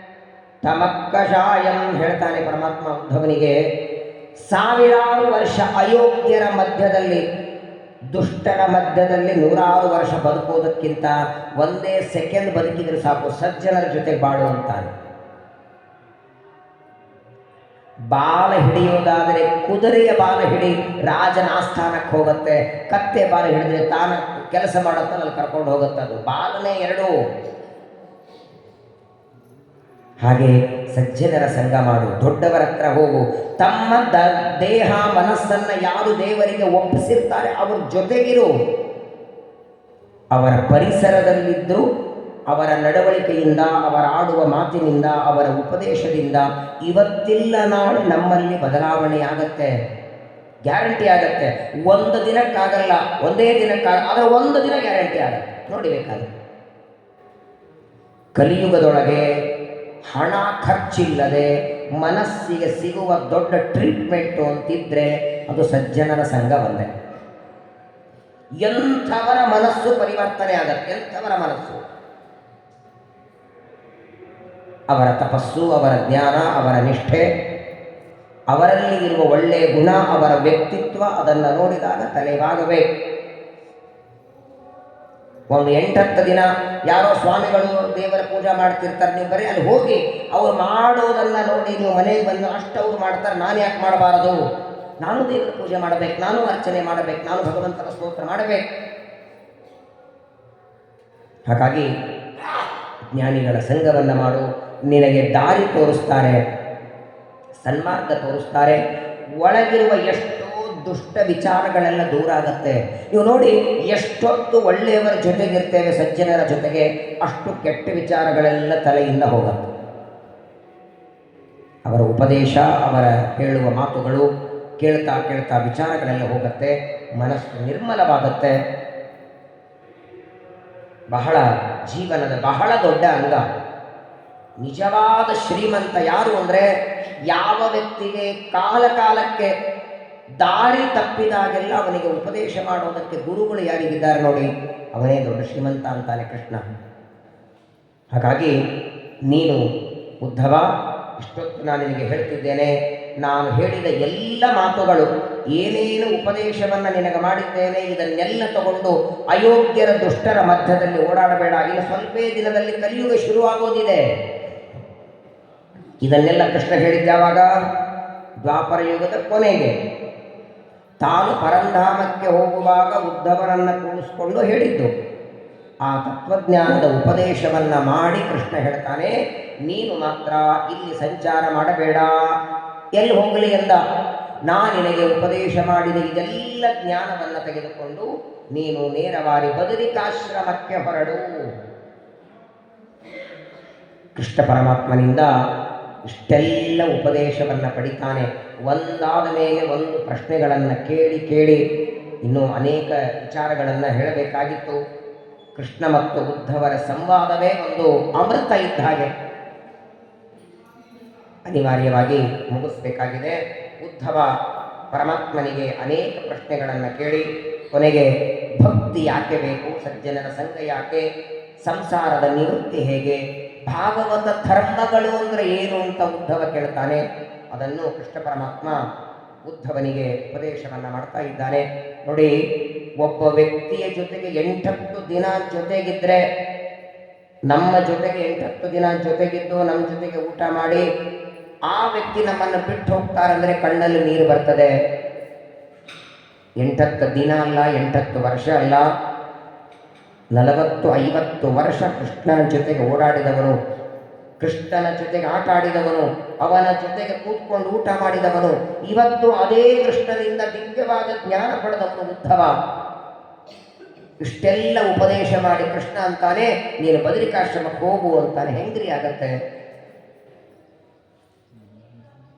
ತಮಕ್ಕಷಾಯಂ. ಹೇಳ್ತಾನೆ ಪರಮಾತ್ಮ ಉದ್ಧವನಿಗೆ, ಸಾವಿರಾರು ವರ್ಷ ಅಯೋಗ್ಯರ ಮಧ್ಯದಲ್ಲಿ, ದುಷ್ಟರ ಮಧ್ಯದಲ್ಲಿ 100 ವರ್ಷ ಬದುಕುವುದಕ್ಕಿಂತ 1 ಸೆಕೆಂಡ್ ಬದುಕಿದ್ರೆ ಸಾಕು, ಸಜ್ಜನರ ಜೊತೆ ಬಾಳು ಅಂತಾನೆ. ಬಾಲ ಹಿಡಿಯುವುದಾದರೆ ಕುದುರೆಯ ಬಾಲ ಹಿಡಿ, ರಾಜನ ಆಸ್ಥಾನಕ್ಕೆ ಹೋಗುತ್ತೆ. ಕತ್ತೆ ಬಾಲ ಹಿಡಿದ್ರೆ ತಾನು ಕೆಲಸ ಮಾಡುತ್ತೆ, ಅಲ್ಲಿ ಕರ್ಕೊಂಡು ಹೋಗುತ್ತೆ. ಅದು ಬಾಲನೇ 2. ಹಾಗೆ ಸಜ್ಜನರ ಸಂಗ ಮಾಡು, ದೊಡ್ಡವರ ಹತ್ರ ಹೋಗು. ತಮ್ಮ ದೇಹ ಮನಸ್ಸನ್ನು ಯಾರು ದೇವರಿಗೆ ಒಪ್ಪಿಸಿರ್ತಾರೆ ಅವ್ರ ಜೊತೆಗಿರು. ಅವರ ಪರಿಸರದಲ್ಲಿದ್ದರೂ ಅವರ ನಡವಳಿಕೆಯಿಂದ, ಅವರ ಆಡುವ ಮಾತಿನಿಂದ, ಅವರ ಉಪದೇಶದಿಂದ ಇವತ್ತಿಲ್ಲ ನಾಳೆ ನಮ್ಮಲ್ಲಿ ಬದಲಾವಣೆ ಆಗತ್ತೆ, ಗ್ಯಾರಂಟಿ ಆಗತ್ತೆ. 1 ದಿನಕ್ಕಾಗಲ್ಲ, ಒಂದೇ ದಿನಕ್ಕಾಗ, ಆದರೆ 1 ದಿನ ಗ್ಯಾರಂಟಿ ಆಗತ್ತೆ. ನೋಡಿಬೇಕಾದ್ರೆ ಕಲಿಯುಗದೊಳಗೆ ಹಣ ಖರ್ಚಿಲ್ಲದೆ ಮನಸ್ಸಿಗೆ ಸಿಗುವ ದೊಡ್ಡ ಟ್ರೀಟ್ಮೆಂಟು ಅಂತಿದ್ರೆ ಅದು ಸಜ್ಜನರ ಸಂಘ ಒಂದೇ. ಎಂಥವರ ಮನಸ್ಸು ಪರಿವರ್ತನೆ ಆಗತ್ತೆ, ಎಂಥವರ ಮನಸ್ಸು. ಅವರ ತಪಸ್ಸು, ಅವರ ಜ್ಞಾನ, ಅವರ ನಿಷ್ಠೆ, ಅವರಲ್ಲಿ ಇರುವ ಒಳ್ಳೆಯ ಗುಣ, ಅವರ ವ್ಯಕ್ತಿತ್ವ, ಅದನ್ನು ನೋಡಿದಾಗ ತಲೆಬಾಗಬೇಕು. ಒಂದು 8-10 ದಿನ ಯಾರೋ ಸ್ವಾಮಿಗಳು ದೇವರ ಪೂಜೆ ಮಾಡ್ತಿರ್ತಾರೆ, ನೀವು ಬರೀ ಅಲ್ಲಿ ಹೋಗಿ ಅವ್ರು ಮಾಡೋದನ್ನು ನೋಡಿ ನೀವು ಮನೆಗೆ ಬಂದು ಅಷ್ಟು ಅವ್ರು ಮಾಡ್ತಾರೆ, ನಾನು ಯಾಕೆ ಮಾಡಬಾರದು, ನಾನು ದೇವರ ಪೂಜೆ ಮಾಡಬೇಕು, ನಾನು ಅರ್ಚನೆ ಮಾಡಬೇಕು, ನಾನು ಭಗವಂತನ ಸ್ತೋತ್ರ ಮಾಡಬೇಕು. ಹಾಗಾಗಿ ಜ್ಞಾನಿಗಳ ಸಂಘವನ್ನು ಮಾಡು, ನಿನಗೆ ದಾರಿ ತೋರಿಸ್ತಾರೆ, ಸನ್ಮಾರ್ಗ ತೋರಿಸ್ತಾರೆ. ಒಳಗಿರುವ ಎಷ್ಟೋ ದುಷ್ಟ ವಿಚಾರಗಳೆಲ್ಲ ದೂರ ಆಗತ್ತೆ. ನೀವು ನೋಡಿ, ಎಷ್ಟೊತ್ತು ಒಳ್ಳೆಯವರ ಜೊತೆಗಿರ್ತೇವೆ, ಸಜ್ಜನರ ಜೊತೆಗೆ, ಅಷ್ಟು ಕೆಟ್ಟ ವಿಚಾರಗಳೆಲ್ಲ ತಲೆಯಿಂದ ಹೋಗುತ್ತೆ. ಅವರ ಉಪದೇಶ, ಅವರ ಹೇಳುವ ಮಾತುಗಳು ಕೇಳ್ತಾ ಕೇಳ್ತಾ ವಿಚಾರಗಳೆಲ್ಲ ಹೋಗುತ್ತೆ, ಮನಸ್ಸು ನಿರ್ಮಲವಾಗುತ್ತೆ. ಬಹಳ ಜೀವನದ ಬಹಳ ದೊಡ್ಡ ಅಂಗ. ನಿಜವಾದ ಶ್ರೀಮಂತ ಯಾರು ಅಂದರೆ, ಯಾವ ವ್ಯಕ್ತಿಗೆ ಕಾಲಕ್ಕೆ ದಾರಿ ತಪ್ಪಿದಾಗೆಲ್ಲ ಅವನಿಗೆ ಉಪದೇಶ ಮಾಡೋದಕ್ಕೆ ಗುರುಗಳು ಯಾರಿಗಿದ್ದಾರೆ ನೋಡಿ, ಅವನೇ ದೊಡ್ಡ ಶ್ರೀಮಂತ ಅಂತಾನೆ ಕೃಷ್ಣ. ಹಾಗಾಗಿ ನೀನು ಉದ್ಧವ, ಇಷ್ಟೊತ್ತು ನಾನು ನಿನಗೆ ಹೇಳ್ತಿದ್ದೇನೆ, ನಾನು ಹೇಳಿದ ಎಲ್ಲ ಮಾತುಗಳು, ಏನೇನು ಉಪದೇಶವನ್ನು ನಿನಗೆ ಮಾಡಿದ್ದೇನೆ, ಇದನ್ನೆಲ್ಲ ತಗೊಂಡು ಅಯೋಗ್ಯರ ದುಷ್ಟರ ಮಧ್ಯದಲ್ಲಿ ಓಡಾಡಬೇಡ. ಇನ್ನು ಸ್ವಲ್ಪೇ ದಿನದಲ್ಲಿ ಕಲಿಯುಗ ಶುರುವಾಗೋದಿದೆ. ಇದನ್ನೆಲ್ಲ ಕೃಷ್ಣ ಹೇಳಿದ್ಯಾವಾಗ? ದ್ವಾಪರ ಯುಗದ ಕೊನೆಗೆ. ತಾನು ಪರಂಧಾಮಕ್ಕೆ ಹೋಗುವಾಗ ಉದ್ಧವರನ್ನು ಕೂಡಿಸ್ಕೊಂಡು ಹೇಳಿದ್ದು. ಆ ತತ್ವಜ್ಞಾನದ ಉಪದೇಶವನ್ನು ಮಾಡಿ ಕೃಷ್ಣ ಹೇಳ್ತಾನೆ, ನೀನು ಮಾತ್ರ ಇಲ್ಲಿ ಸಂಚಾರ ಮಾಡಬೇಡ. ಎಲ್ಲಿ ಹೋಗಲಿ ಎಂದ? ನಿನಗೆ ಉಪದೇಶ ಮಾಡಿದ ಇದೆಲ್ಲ ಜ್ಞಾನವನ್ನು ತೆಗೆದುಕೊಂಡು ನೀನು ನೇರವಾಗಿ ಬದರಿಕಾಶ್ರಮಕ್ಕೆ ಹೊರಡು. ಕೃಷ್ಣ ಪರಮಾತ್ಮನಿಂದ ಇಷ್ಟೆಲ್ಲ ಉಪದೇಶವನ್ನು ಪಡಿತಾನೆ. ಒಂದಾದ ಮೇಲೆ ಒಂದು ಪ್ರಶ್ನೆಗಳನ್ನು ಕೇಳಿ ಕೇಳಿ ಇನ್ನೂ ಅನೇಕ ವಿಚಾರಗಳನ್ನು ಹೇಳಬೇಕಾಗಿತ್ತು. ಕೃಷ್ಣ ಮತ್ತು ಉದ್ಧವರ ಸಂವಾದವೇ ಒಂದು ಅಮೃತ ಇದ್ದ ಹಾಗೆ. ಅನಿವಾರ್ಯವಾಗಿ ಮುಗಿಸ್ಬೇಕಾಗಿದೆ. ಉದ್ಧವ ಪರಮಾತ್ಮನಿಗೆ ಅನೇಕ ಪ್ರಶ್ನೆಗಳನ್ನು ಕೇಳಿ ಕೊನೆಗೆ ಭಕ್ತಿ ಯಾಕೆ ಬೇಕು, ಸಜ್ಜನರ ಸಂಘ ಯಾಕೆ, ಸಂಸಾರದ ನಿವೃತ್ತಿ ಹೇಗೆ, ಭಾಗವತ ಧರ್ಮಗಳು ಅಂದರೆ ಏನು ಅಂತ ಉದ್ಧವ ಕೇಳ್ತಾನೆ. ಅದನ್ನು ಕೃಷ್ಣ ಪರಮಾತ್ಮ ಉದ್ಧವನಿಗೆ ಉಪದೇಶವನ್ನು ಮಾಡ್ತಾ ಇದ್ದಾನೆ. ನೋಡಿ, ಒಬ್ಬ ವ್ಯಕ್ತಿಯ ಜೊತೆಗೆ 8 ದಿನ ಜೊತೆಗಿದ್ರೆ, ನಮ್ಮ ಜೊತೆಗೆ 8 ದಿನ ಜೊತೆಗಿದ್ದು ನಮ್ಮ ಜೊತೆಗೆ ಊಟ ಮಾಡಿ ಆ ವ್ಯಕ್ತಿ ನಮ್ಮನ್ನು ಬಿಟ್ಟು ಹೋಗ್ತಾರಂದ್ರೆ ಕಣ್ಣಲ್ಲಿ ನೀರು ಬರ್ತದೆ. 8 ದಿನ ಅಲ್ಲ, 8 ವರ್ಷ ಅಲ್ಲ, 40-50 ವರ್ಷ ಕೃಷ್ಣನ ಜೊತೆಗೆ ಓಡಾಡಿದವನು, ಕೃಷ್ಣನ ಜೊತೆಗೆ ಆಟ ಆಡಿದವನು, ಅವನ ಜೊತೆಗೆ ಕೂತ್ಕೊಂಡು ಊಟ ಮಾಡಿದವನು, ಇವತ್ತು ಅದೇ ಕೃಷ್ಣನಿಂದ ದಿವ್ಯವಾದ ಜ್ಞಾನ ಪಡೆದವನು ಉದ್ಧವ. ಇಷ್ಟೆಲ್ಲ ಉಪದೇಶ ಮಾಡಿ ಕೃಷ್ಣ ಅಂತಾನೆ ನೀನು ಬದರಿಕಾಶ್ರಮಕ್ಕೆ ಹೋಗು ಅಂತಾನೆ. ಹೆಂಗ್ರಿ ಆಗತ್ತೆ?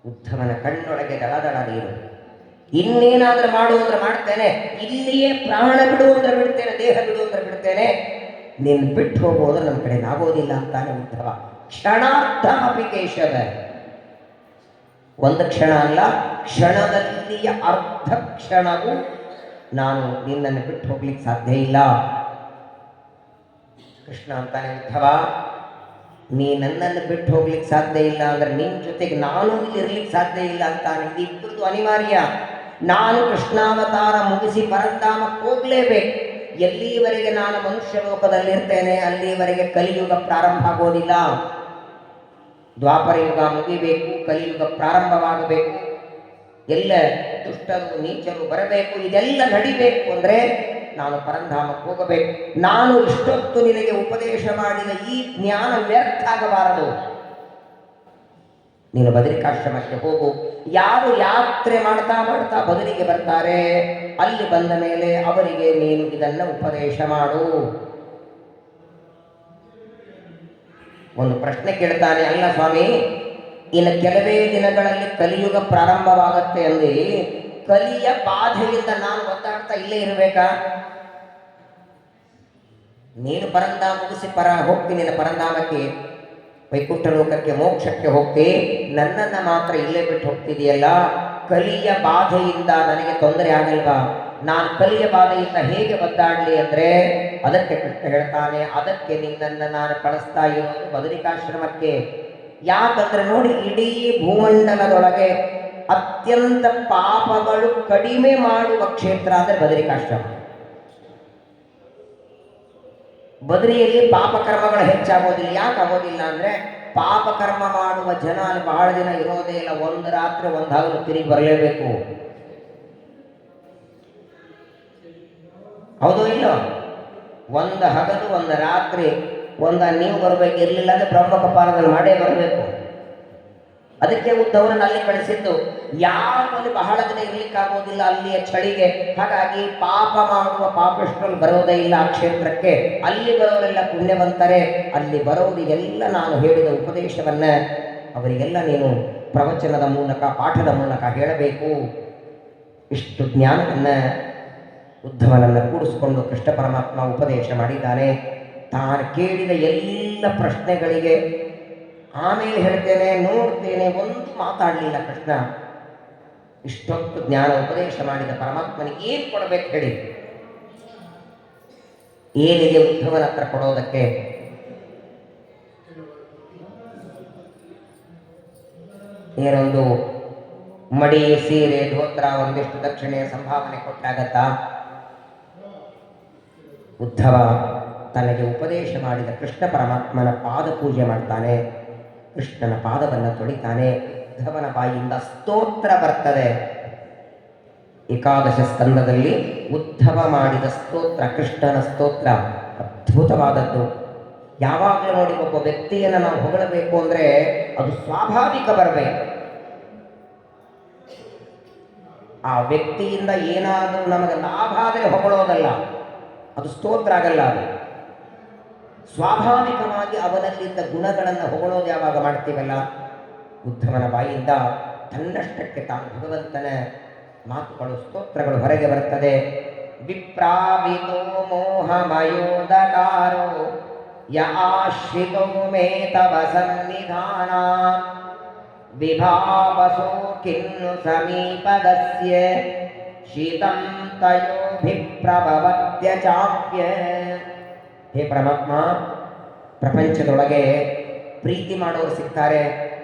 ಉದ್ಧವನ ಕಣ್ಣೊಳಗೆ ದಳದಳ ನೀರು. ಇನ್ನೇನಾದ್ರೂ ಮಾಡು ಅಂದ್ರೆ ಮಾಡ್ತೇನೆ, ಇಲ್ಲಿಯೇ ಪ್ರಾಣ ಬಿಡು ಅಂದ್ರೆ ಬಿಡ್ತೇನೆ, ದೇಹ ಬಿಡು ಅಂದ್ರೆ ಬಿಡ್ತೇನೆ, ನೀನು ಬಿಟ್ಟು ಹೋಗೋದ್ರೆ ನಮ್ಮ ಕಡೆ ಆಗೋದಿಲ್ಲ ಅಂತಾನೆ ಉದ್ಧವ. ಕ್ಷಣಾರ್ಧ ಅಪಿ ಕೇಶವ, ಒಂದು ಕ್ಷಣ ಅಲ್ಲ, ಕ್ಷಣದಲ್ಲಿಯ ಅರ್ಧ ಕ್ಷಣವೂ ನಾನು ನಿನ್ನನ್ನು ಬಿಟ್ಟು ಹೋಗ್ಲಿಕ್ಕೆ ಸಾಧ್ಯ ಇಲ್ಲ. ಕೃಷ್ಣ ಅಂತಾನೆ, ಉದ್ಧವ ನೀ ನನ್ನನ್ನು ಬಿಟ್ಟು ಹೋಗ್ಲಿಕ್ಕೆ ಸಾಧ್ಯ ಇಲ್ಲ ಅಂದ್ರೆ ನಿನ್ನ ಜೊತೆಗೆ ನಾನು ಇರ್ಲಿಕ್ಕೆ ಸಾಧ್ಯ ಇಲ್ಲ ಅಂತಾನೆ. ಇಬ್ಬರದು ಅನಿವಾರ್ಯ. ನಾನು ಕೃಷ್ಣಾವತಾರ ಮುಗಿಸಿ ಪರಂಧಾಮಕ್ಕೆ ಹೋಗ್ಲೇಬೇಕು. ಎಲ್ಲಿವರೆಗೆ ನಾನು ಮನುಷ್ಯ ಲೋಕದಲ್ಲಿರ್ತೇನೆ ಅಲ್ಲಿವರೆಗೆ ಕಲಿಯುಗ ಪ್ರಾರಂಭ ಆಗೋದಿಲ್ಲ. ದ್ವಾಪರ ಯುಗ ಮುಗಿಬೇಕು, ಕಲಿಯುಗ ಪ್ರಾರಂಭವಾಗಬೇಕು, ಎಲ್ಲ ದುಷ್ಟರು ನೀಚರು ಬರಬೇಕು, ಇದೆಲ್ಲ ನಡಿಬೇಕು ಅಂದ್ರೆ ನಾನು ಪರಂಧಾಮಕ್ಕೆ ಹೋಗಬೇಕು. ನಾನು ಇಷ್ಟೊತ್ತು ನಿನಗೆ ಉಪದೇಶ ಮಾಡಿದ ಈ ಜ್ಞಾನ ವ್ಯರ್ಥ ಆಗಬಾರದು. ನೀನು ಬದರಿಕಾಶ್ರಮಕ್ಕೆ ಹೋಗು. ಯಾರು ಯಾತ್ರೆ ಮಾಡ್ತಾ ಮಾಡ್ತಾ ಬದರಿಗೆ ಬರ್ತಾರೆ, ಅಲ್ಲಿ ಬಂದ ಮೇಲೆ ಅವರಿಗೆ ನೀನು ಇದನ್ನ ಉಪದೇಶ ಮಾಡು. ಒಂದು ಪ್ರಶ್ನೆ ಕೇಳ್ತಾನೆ, ಅಲ್ಲ ಸ್ವಾಮಿ, ಇನ್ನು ಕೆಲವೇ ದಿನಗಳಲ್ಲಿ ಕಲಿಯುಗ ಪ್ರಾರಂಭವಾಗತ್ತೆ ಅಂದು ಕಲಿಯ ಬಾಧೆಯಿಂದ ನಾನು ಒದ್ದಾಡ್ತಾ ಇಲ್ಲೇ ಇರಬೇಕಾ? ನೀನು ಪರಂಧಾಮ ಮುಗಿಸಿ ಹೋಗ್ತೀನಿ, ನಿನ್ನ ಪರಂಧಾಮಕ್ಕೆ, ವೈಕುಂಠ ಲೋಕಕ್ಕೆ, ಮೋಕ್ಷಕ್ಕೆ ಹೋಗ್ತಿ, ನನ್ನನ್ನು ಮಾತ್ರ ಇಲ್ಲೇ ಬಿಟ್ಟು ಹೋಗ್ತಿದೆಯಲ್ಲ. ಕಲಿಯ ಬಾಧೆಯಿಂದ ನನಗೆ ತೊಂದರೆ ಆಗಲ್ವಾ? ನಾನು ಕಲಿಯ ಬಾಧೆಯಿಂದ ಹೇಗೆ ಒದ್ದಾಡಲಿ ಅಂದ್ರೆ ಅದಕ್ಕೆ ಕೃಷ್ಣ ಹೇಳ್ತಾನೆ, ಅದಕ್ಕೆ ನಿನ್ನನ್ನು ನಾನು ಕಳಿಸ್ತಾ ಇರೋದು ಬದರಿಕಾಶ್ರಮಕ್ಕೆ. ಯಾಕಂದ್ರೆ ನೋಡಿ, ಇಡೀ ಭೂಮಂಡಲದೊಳಗೆ ಅತ್ಯಂತ ಪಾಪಗಳು ಕಡಿಮೆ ಮಾಡುವ ಕ್ಷೇತ್ರ ಅಂದ್ರೆ ಬದರಿಕಾಶ್ರಮ. ಬದರಿಯಲ್ಲಿ ಪಾಪಕರ್ಮಗಳು ಹೆಚ್ಚಾಗೋದಿಲ್ಲ. ಯಾಕೆ ಆಗೋದಿಲ್ಲ ಅಂದ್ರೆ ಪಾಪಕರ್ಮ ಮಾಡುವ ಜನ ಅಲ್ಲಿ ಬಹಳ ದಿನ ಇರೋದೇ ಇಲ್ಲ. ಒಂದು ರಾತ್ರಿ ಒಂದು ಹಗಲು ತಿರುಗಿ ಬರಲೇಬೇಕು. ಹೌದು ಇಲ್ಲೋ? ಒಂದು ಹಗಲು ಒಂದು ರಾತ್ರಿ ನೀವು ಬರಬೇಕು, ಇರಲಿಲ್ಲ ಅಂದ್ರೆ ಬ್ರಹ್ಮ ಕಪಾಲದಲ್ಲಿ ಮಾಡೇ ಬರಬೇಕು. ಅದಕ್ಕೆ ಉದ್ಧವರನ್ನು ಅಲ್ಲಿ ಕಳಿಸಿದ್ದು. ಯಾರಲ್ಲಿ ಬಹಳ ದಿನ ಇರ್ಲಿಕ್ಕಾಗೋದಿಲ್ಲ ಅಲ್ಲಿಯ ಚಳಿಗೆ. ಹಾಗಾಗಿ ಪಾಪ ಮಾಡುವ ಪಾಪಿಷ್ಠರು ಬರೋದೇ ಇಲ್ಲ ಆ ಕ್ಷೇತ್ರಕ್ಕೆ. ಅಲ್ಲಿ ಬರೋರೆಲ್ಲ ಪುಣ್ಯವಂತರೇ. ಅಲ್ಲಿ ಬರೋರಿಗೆಲ್ಲ ನಾನು ಹೇಳಿದ ಉಪದೇಶವನ್ನ ಅವರಿಗೆಲ್ಲ ನೀನು ಪ್ರವಚನದ ಮೂಲಕ, ಪಾಠದ ಮೂಲಕ ಹೇಳಬೇಕು. ಇಷ್ಟು ಜ್ಞಾನವನ್ನು ಉದ್ಧವನನ್ನು ಕೂಡಿಸಿಕೊಂಡು ಕೃಷ್ಣ ಪರಮಾತ್ಮ ಉಪದೇಶ ಮಾಡಿದ್ದಾನೆ. ತಾನು ಕೇಳಿದ ಎಲ್ಲ ಪ್ರಶ್ನೆಗಳಿಗೆ ಆಮೇಲೆ ಹೇಳ್ತೇನೆ, ನೋಡ್ತೇನೆ, ಒಂದು ಮಾತಾಡಲಿಲ್ಲ ಕೃಷ್ಣ. ಇಷ್ಟೊತ್ತು ಜ್ಞಾನ ಉಪದೇಶ ಮಾಡಿದ ಪರಮಾತ್ಮನಿಗೆ ಏನು ಕೊಡಬೇಕು ಹೇಳಿ? ಏನಿದೆ ಉದ್ಧವನ ಹತ್ರ ಕೊಡೋದಕ್ಕೆ? ಏನೊಂದು ಮಡಿ, ಸೀರೆ, ಧೋತ್ರ, ಒಂದಿಷ್ಟು ದಕ್ಷಿಣೆಯ ಸಂಭಾವನೆ ಕೊಟ್ಟಾಗತ್ತಾ? ಉದ್ಧವ ತನಗೆ ಉಪದೇಶ ಮಾಡಿದ ಕೃಷ್ಣ ಪರಮಾತ್ಮನ ಪಾದ ಪೂಜೆ ಮಾಡ್ತಾನೆ. ಕೃಷ್ಣನ ಪಾದವನ್ನು ತೊಳಿತಾನೆ. ಉದ್ಧವನ ಬಾಯಿಯಿಂದ ಸ್ತೋತ್ರ ಬರ್ತದೆ. ಏಕಾದಶ ಸ್ಕಂದದಲ್ಲಿ ಉದ್ಧವ ಮಾಡಿದ ಸ್ತೋತ್ರ, ಕೃಷ್ಣನ ಸ್ತೋತ್ರ ಅದ್ಭುತವಾದದ್ದು. ಯಾವಾಗಲೂ ನೋಡಿ, ಒಬ್ಬ ವ್ಯಕ್ತಿಯನ್ನು ನಾವು ಹೊಗಳಬೇಕು ಅಂದರೆ ಅದು ಸ್ವಾಭಾವಿಕ ಬರಬೇಕು. ಆ ವ್ಯಕ್ತಿಯಿಂದ ಏನಾದರೂ ನಮಗೆ ಲಾಭ ಆದರೆ ಹೊಗಳೋದಲ್ಲ, ಅದು ಸ್ತೋತ್ರ ಆಗಲ್ಲ. ಅದು ಸ್ವಾಭಾವಿಕವಾಗಿ ಅವನಲ್ಲಿದ್ದ ಗುಣಗಳನ್ನು ಹೊಗಳೋದು ಯಾವಾಗ ಮಾಡ್ತೀವಲ್ಲ, ಉದ್ಧವನ ಬಾಯಿಂದ ತನ್ನಷ್ಟಕ್ಕೆ ತಾನು ಭಗವಂತನ ಮಾತುಗಳು ಸ್ತೋತ್ರಗಳು ಹೊರಗೆ ಬರ್ತದೆ. ವಿಪ್ರಾವಿತೋ ಮೋಹಮಯೋದಕಾರೋ ಯ ಆಶ್ರಿತೋ ಮೇ ತವ ಸನ್ನಿಧಾನ ವಿಭಾವಸೋ ಕಿನ್ನು ಸಮೀಪದಸ್ಯ ಶೀತಂ ತಯೋಭಿಪ್ರಭವತ್ಯ ಚಾಪ್ಯ. ಹೇ ಪರಮಾತ್ಮ, ಪ್ರಪಂಚದೊಳಗೆ ಪ್ರೀತಿ ಮಾಡೋರು ಸಿಗ್ತಾರೆ,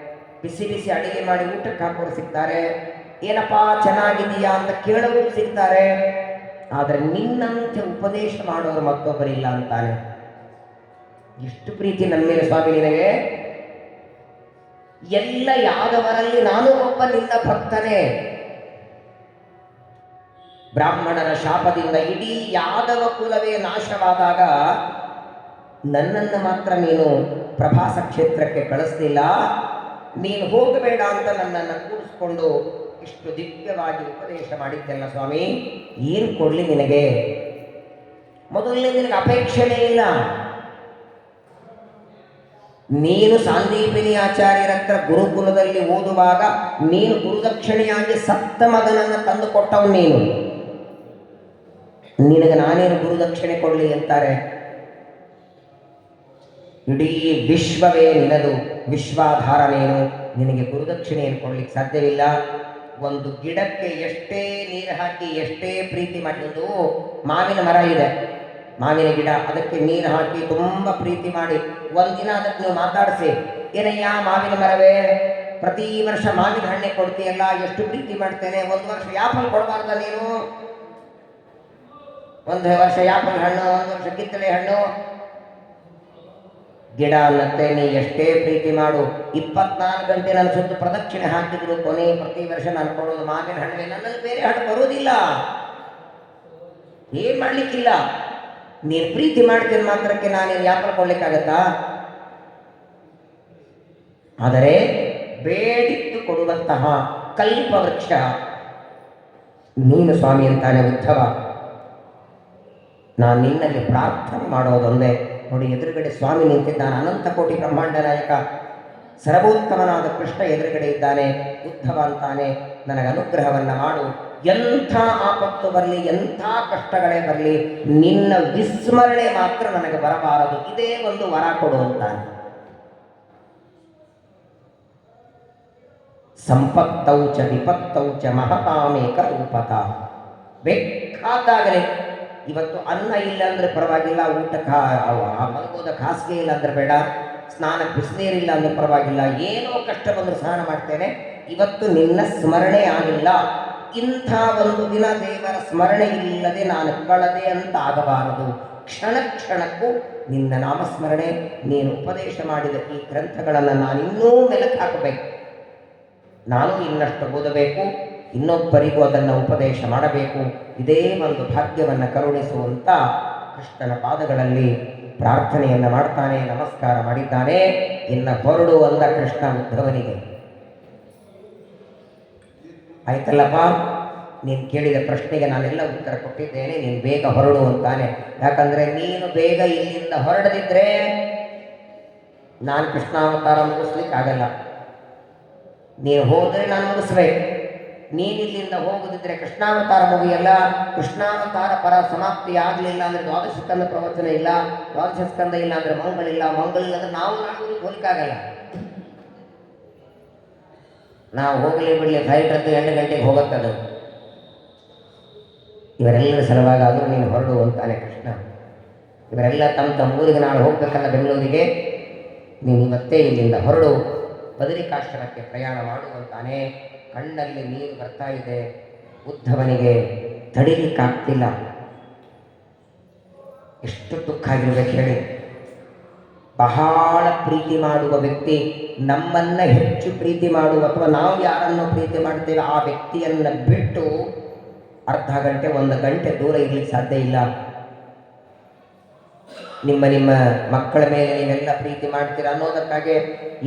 ಬಿಸಿ ಬಿಸಿ ಅಡಿಗೆ ಮಾಡಿ ಊಟಕ್ಕೆ ಹಾಕೋರು ಸಿಗ್ತಾರೆ, ಏನಪ್ಪಾ ಚೆನ್ನಾಗಿದೆಯಾ ಅಂತ ಕೇಳೋರು ಸಿಗ್ತಾರೆ. ಆದರೆ ನಿನ್ನಂತೆ ಉಪದೇಶ ಮಾಡೋರು ಮತ್ತೊಬ್ಬರಿಲ್ಲ ಅಂತಾನೆ. ಎಷ್ಟು ಪ್ರೀತಿ ನನ್ನ ಮೇಲೆ ಸ್ವಾಮಿ ನಿನಗೆ. ಎಲ್ಲ ಯಾದವರಲ್ಲಿ ನಾನು ಒಬ್ಬ ನಿನ್ನ ಭಕ್ತನೇ. ಬ್ರಾಹ್ಮಣರ ಶಾಪದಿಂದ ಇಡೀ ಯಾದವ ಕುಲವೇ ನಾಶವಾದಾಗ ನನ್ನನ್ನು ಮಾತ್ರ ನೀನು ಪ್ರಭಾಸ ಕ್ಷೇತ್ರಕ್ಕೆ ಕಳಿಸ್ಲಿಲ್ಲ. ನೀನು ಹೋಗಬೇಡ ಅಂತ ನನ್ನನ್ನು ಕೂಡಿಸ್ಕೊಂಡು ಇಷ್ಟು ದಿವ್ಯವಾಗಿ ಉಪದೇಶ ಮಾಡಿದ್ದೆಲ್ಲ ಸ್ವಾಮಿ, ಏನು ಕೊಡಲಿ ನಿನಗೆ? ಮೊದಲನೇ ನಿನಗೆ ಅಪೇಕ್ಷೆನೇ ಇಲ್ಲ. ನೀನು ಸಾಂದೀಪಿನಿ ಆಚಾರ್ಯರ ಹತ್ರ ಗುರುಕುಲದಲ್ಲಿ ಓದುವಾಗ ನೀನು ಗುರುದಕ್ಷಿಣೆಯಾಗಿ ಸಪ್ತ ಮಗನನ್ನು ತಂದು ಕೊಟ್ಟವು ನೀನು. ನಿನಗೆ ನಾನೇನು ಗುರುದಕ್ಷಿಣೆ ಕೊಡಲಿ ಅಂತಾರೆ? ಇಡೀ ವಿಶ್ವವೇ ನಿನದು, ವಿಶ್ವಾಧಾರ ನೀನು, ನಿನಗೆ ಗುರುದಕ್ಷಿಣೆಯನ್ನು ಕೊಡ್ಲಿಕ್ಕೆ ಸಾಧ್ಯವಿಲ್ಲ. ಒಂದು ಗಿಡಕ್ಕೆ ಎಷ್ಟೇ ನೀರು ಹಾಕಿ ಎಷ್ಟೇ ಪ್ರೀತಿ ಮಾಡಿದ್ದು, ಮಾವಿನ ಮರ ಇದೆ, ಮಾವಿನ ಗಿಡ, ಅದಕ್ಕೆ ನೀರು ಹಾಕಿ ತುಂಬ ಪ್ರೀತಿ ಮಾಡಿ ಒಂದಿನ ಅದಕ್ಕೆ ನೀವು ಮಾತಾಡಿಸಿ, ಏನಯ್ಯ ಮಾವಿನ ಮರವೇ ಪ್ರತಿ ವರ್ಷ ಮಾವಿನ ಹಣ್ಣೆ ಕೊಡ್ತೀಯಲ್ಲ, ಎಷ್ಟು ಪ್ರೀತಿ ಮಾಡ್ತೇನೆ, ಒಂದು ವರ್ಷ ಆ್ಯಪಲ್ ಕೊಡಬಾರ್ದ ನೀನು? ಒಂದು ವರ್ಷ ಆ್ಯಪಲ್ ಹಣ್ಣು, ಒಂದು ವರ್ಷ ಕಿತ್ತಳೆ ಹಣ್ಣು. ಗಿಡ ಅನ್ನತ್ತೆ ನೀ ಎಷ್ಟೇ ಪ್ರೀತಿ ಮಾಡು, 24 ಗಂಟೆ ನನ್ನ ಸುತ್ತು ಪ್ರದಕ್ಷಿಣೆ ಹಾಕಿದ್ರು ಕೊನೆ ಪ್ರತಿ ವರ್ಷ ನಾನು ಕೊಡೋದು ಮಾವಿನ ಹಣ್ಣು, ನನ್ನಲ್ಲಿ ಬೇರೆ ಹಣ್ಣು ಬರೋದಿಲ್ಲ. ಏನ್ ಮಾಡ್ಲಿಕ್ಕಿಲ್ಲ. ನೀನು ಪ್ರೀತಿ ಮಾಡ್ತೀನಿ ಮಾತ್ರಕ್ಕೆ ನಾನೇನು ಆ್ಯಪಲ್ ಕೊಡ್ಲಿಕ್ಕಾಗತ್ತಾ? ಆದರೆ ಬೇಡಿದ್ದು ಕೊಡುವಂತಹ ಕಲ್ಪವೃಕ್ಷ ನೀನು ಸ್ವಾಮಿ ಅಂತಾನೆ ಉದ್ಧವ. ನಾನು ನಿನ್ನಲ್ಲಿ ಪ್ರಾರ್ಥನೆ ಮಾಡೋದೊಂದೇ. ನೋಡಿ, ಎದುರುಗಡೆ ಸ್ವಾಮಿ ನಿಂತಿದ್ದಾನೆ, ಅನಂತ ಕೋಟಿ ಬ್ರಹ್ಮಾಂಡ ನಾಯಕ ಸರ್ವೋತ್ತಮನಾದ ಕೃಷ್ಣ ಎದುರುಗಡೆ ಇದ್ದಾನೆ. ಉದ್ಧವ ಅಂತಾನೆ, ನನಗೆ ಅನುಗ್ರಹವನ್ನು ಮಾಡು. ಎಂಥ ಆಪತ್ತು ಬರಲಿ, ಎಂಥ ಕಷ್ಟಗಳೇ ಬರಲಿ, ನಿನ್ನ ವಿಸ್ಮರಣೆ ಮಾತ್ರ ನನಗೆ ಬರಬಾರದು, ಇದೇ ಒಂದು ವರ ಕೊಡು ಅಂತಾನೆ. ಸಂಪತ್ತೌಚ ವಿಪತ್ತೌಚ ಮಹತಾಮೇಕ ರೂಪಕ. ಬೇಕಾದಾಗಲೇ ಇವತ್ತು ಅನ್ನ ಇಲ್ಲ ಅಂದರೆ ಪರವಾಗಿಲ್ಲ, ಊಟಕ್ಕೆ ಮಲಗೋದ ಹಾಸಿಗೆ ಇಲ್ಲ ಅಂದ್ರೆ ಬೇಡ, ಸ್ನಾನ ಬಿಸಿನೀರಿಲ್ಲ ಅಂದ್ರೆ ಪರವಾಗಿಲ್ಲ, ಏನೋ ಕಷ್ಟ ಬಂದರೂ ಸ್ನಾನ ಮಾಡ್ತೇನೆ, ಇವತ್ತು ನಿನ್ನ ಸ್ಮರಣೆ ಆಗಿಲ್ಲ, ಇಂಥ ಒಂದು ದಿನ ದೇವರ ಸ್ಮರಣೆ ಇಲ್ಲದೆ ನಾನು ಕಳದೆ ಅಂತ ಆಗಬಾರದು. ಕ್ಷಣ ಕ್ಷಣಕ್ಕೂ ನಿನ್ನ ನಾಮಸ್ಮರಣೆ, ನೀನು ಉಪದೇಶ ಮಾಡಿದ ಈ ಗ್ರಂಥಗಳನ್ನು ನಾನಿನ್ನೂ ಮೆಲುಕು ಹಾಕಬೇಕು, ನಾನು ಇನ್ನಷ್ಟು ಓದಬೇಕು, ಇನ್ನೊಬ್ಬರಿಗೂ ಅದನ್ನು ಉಪದೇಶ ಮಾಡಬೇಕು. ಇದೇ ಒಂದು ಭಾಗ್ಯವನ್ನು ಕರುಣಿಸುವಂತ ಕೃಷ್ಣನ ಪಾದಗಳಲ್ಲಿ ಪ್ರಾರ್ಥನೆಯನ್ನು ಮಾಡ್ತಾನೆ, ನಮಸ್ಕಾರ ಮಾಡಿದ್ದಾನೆ. ಇನ್ನು ಹೊರಡು ಅಂದ ಕೃಷ್ಣ ಉದ್ಧವನಿಗೆ. ಆಯ್ತಲ್ಲಪ್ಪ, ನೀನು ಕೇಳಿದ ಪ್ರಶ್ನೆಗೆ ನಾನೆಲ್ಲ ಉತ್ತರ ಕೊಟ್ಟಿದ್ದೇನೆ, ನೀನು ಬೇಗ ಹೊರಡು ಅಂತಾನೆ. ಯಾಕಂದರೆ ನೀನು ಬೇಗ ಇಲ್ಲಿಂದ ಹೊರಡದಿದ್ರೆ ನಾನು ಕೃಷ್ಣಾವತಾರ ಮುಗಿಸ್ಲಿಕ್ಕಾಗಲ್ಲ. ನೀನು ಹೋದರೆ ನಾನು ಮುಗಿಸ್ಬೇಕು. ನೀನಿಲ್ಲಿಂದ ಹೋಗುದಿದ್ರೆ ಕೃಷ್ಣಾವತಾರ ಮುಗಿಯಲ್ಲ. ಕೃಷ್ಣಾವತಾರ ಪರ ಸಮಾಪ್ತಿ ಆಗಲಿಲ್ಲ ಅಂದರೆ ದ್ವಾದಶ ಸ್ಕಂದ ಪ್ರವಚನ ಇಲ್ಲ, ದ್ವಾದಶ ಸ್ಕಂದ ಇಲ್ಲ ಅಂದರೆ ಮಂಗಳಿಲ್ಲ, ಮಂಗಳಿಲ್ಲ ಅಂದರೆ ನಾವು ಹೋಲಿಕ್ಕಾಗಲ್ಲ. ನಾವು ಹೋಗಲಿ ಬಿಡಲಿ, ಫ್ಲೈಟ್ ಹತ್ತು 8 ಗಂಟೆಗೆ ಹೋಗುತ್ತದು. ಇವರೆಲ್ಲರ ಸಲುವಾಗಾದರೂ ನೀನು ಹೊರಡು ಅಂತಾನೆ ಕೃಷ್ಣ. ಇವರೆಲ್ಲ ತಮ್ಮ ಊರಿಗೆ ನಾಳೆ ಹೋಗ್ಬೇಕಲ್ಲ ಬೆಂಗಳೂರಿಗೆ, ನೀನು ಇವತ್ತೇ ಇಲ್ಲಿಂದ ಹೊರಡು, ಬದರಿಕಾಶ್ರಮಕ್ಕೆ ಪ್ರಯಾಣ ಮಾಡುವಂತಾನೆ. ಕಣ್ಣಲ್ಲಿ ನೀರು ಬರ್ತಾ ಇದೆ. ಉದ್ಧವನಿಗೆ ತಡಿಲಿಕ್ಕಾಗ್ತಿಲ್ಲ. ಎಷ್ಟು ದುಃಖ ಆಗಿರ್ಬೇಕು ಹೇಳಿ. ಬಹಳ ಪ್ರೀತಿ ಮಾಡುವ ವ್ಯಕ್ತಿ ನಮ್ಮನ್ನ ಹೆಚ್ಚು ಪ್ರೀತಿ ಮಾಡುವ, ಅಥವಾ ನಾವು ಯಾರನ್ನು ಪ್ರೀತಿ ಮಾಡ್ತೇವೆ ಆ ವ್ಯಕ್ತಿಯನ್ನು ಬಿಟ್ಟು ಅರ್ಧ ಗಂಟೆ 1 ಗಂಟೆ ದೂರ ಇರ್ಲಿಕ್ಕೆ ಸಾಧ್ಯ ಇಲ್ಲ. ನಿಮ್ಮ ಮಕ್ಕಳ ಮೇಲೆ ನೀವೆಲ್ಲ ಪ್ರೀತಿ ಮಾಡ್ತೀರ ಅನ್ನೋದಕ್ಕಾಗಿ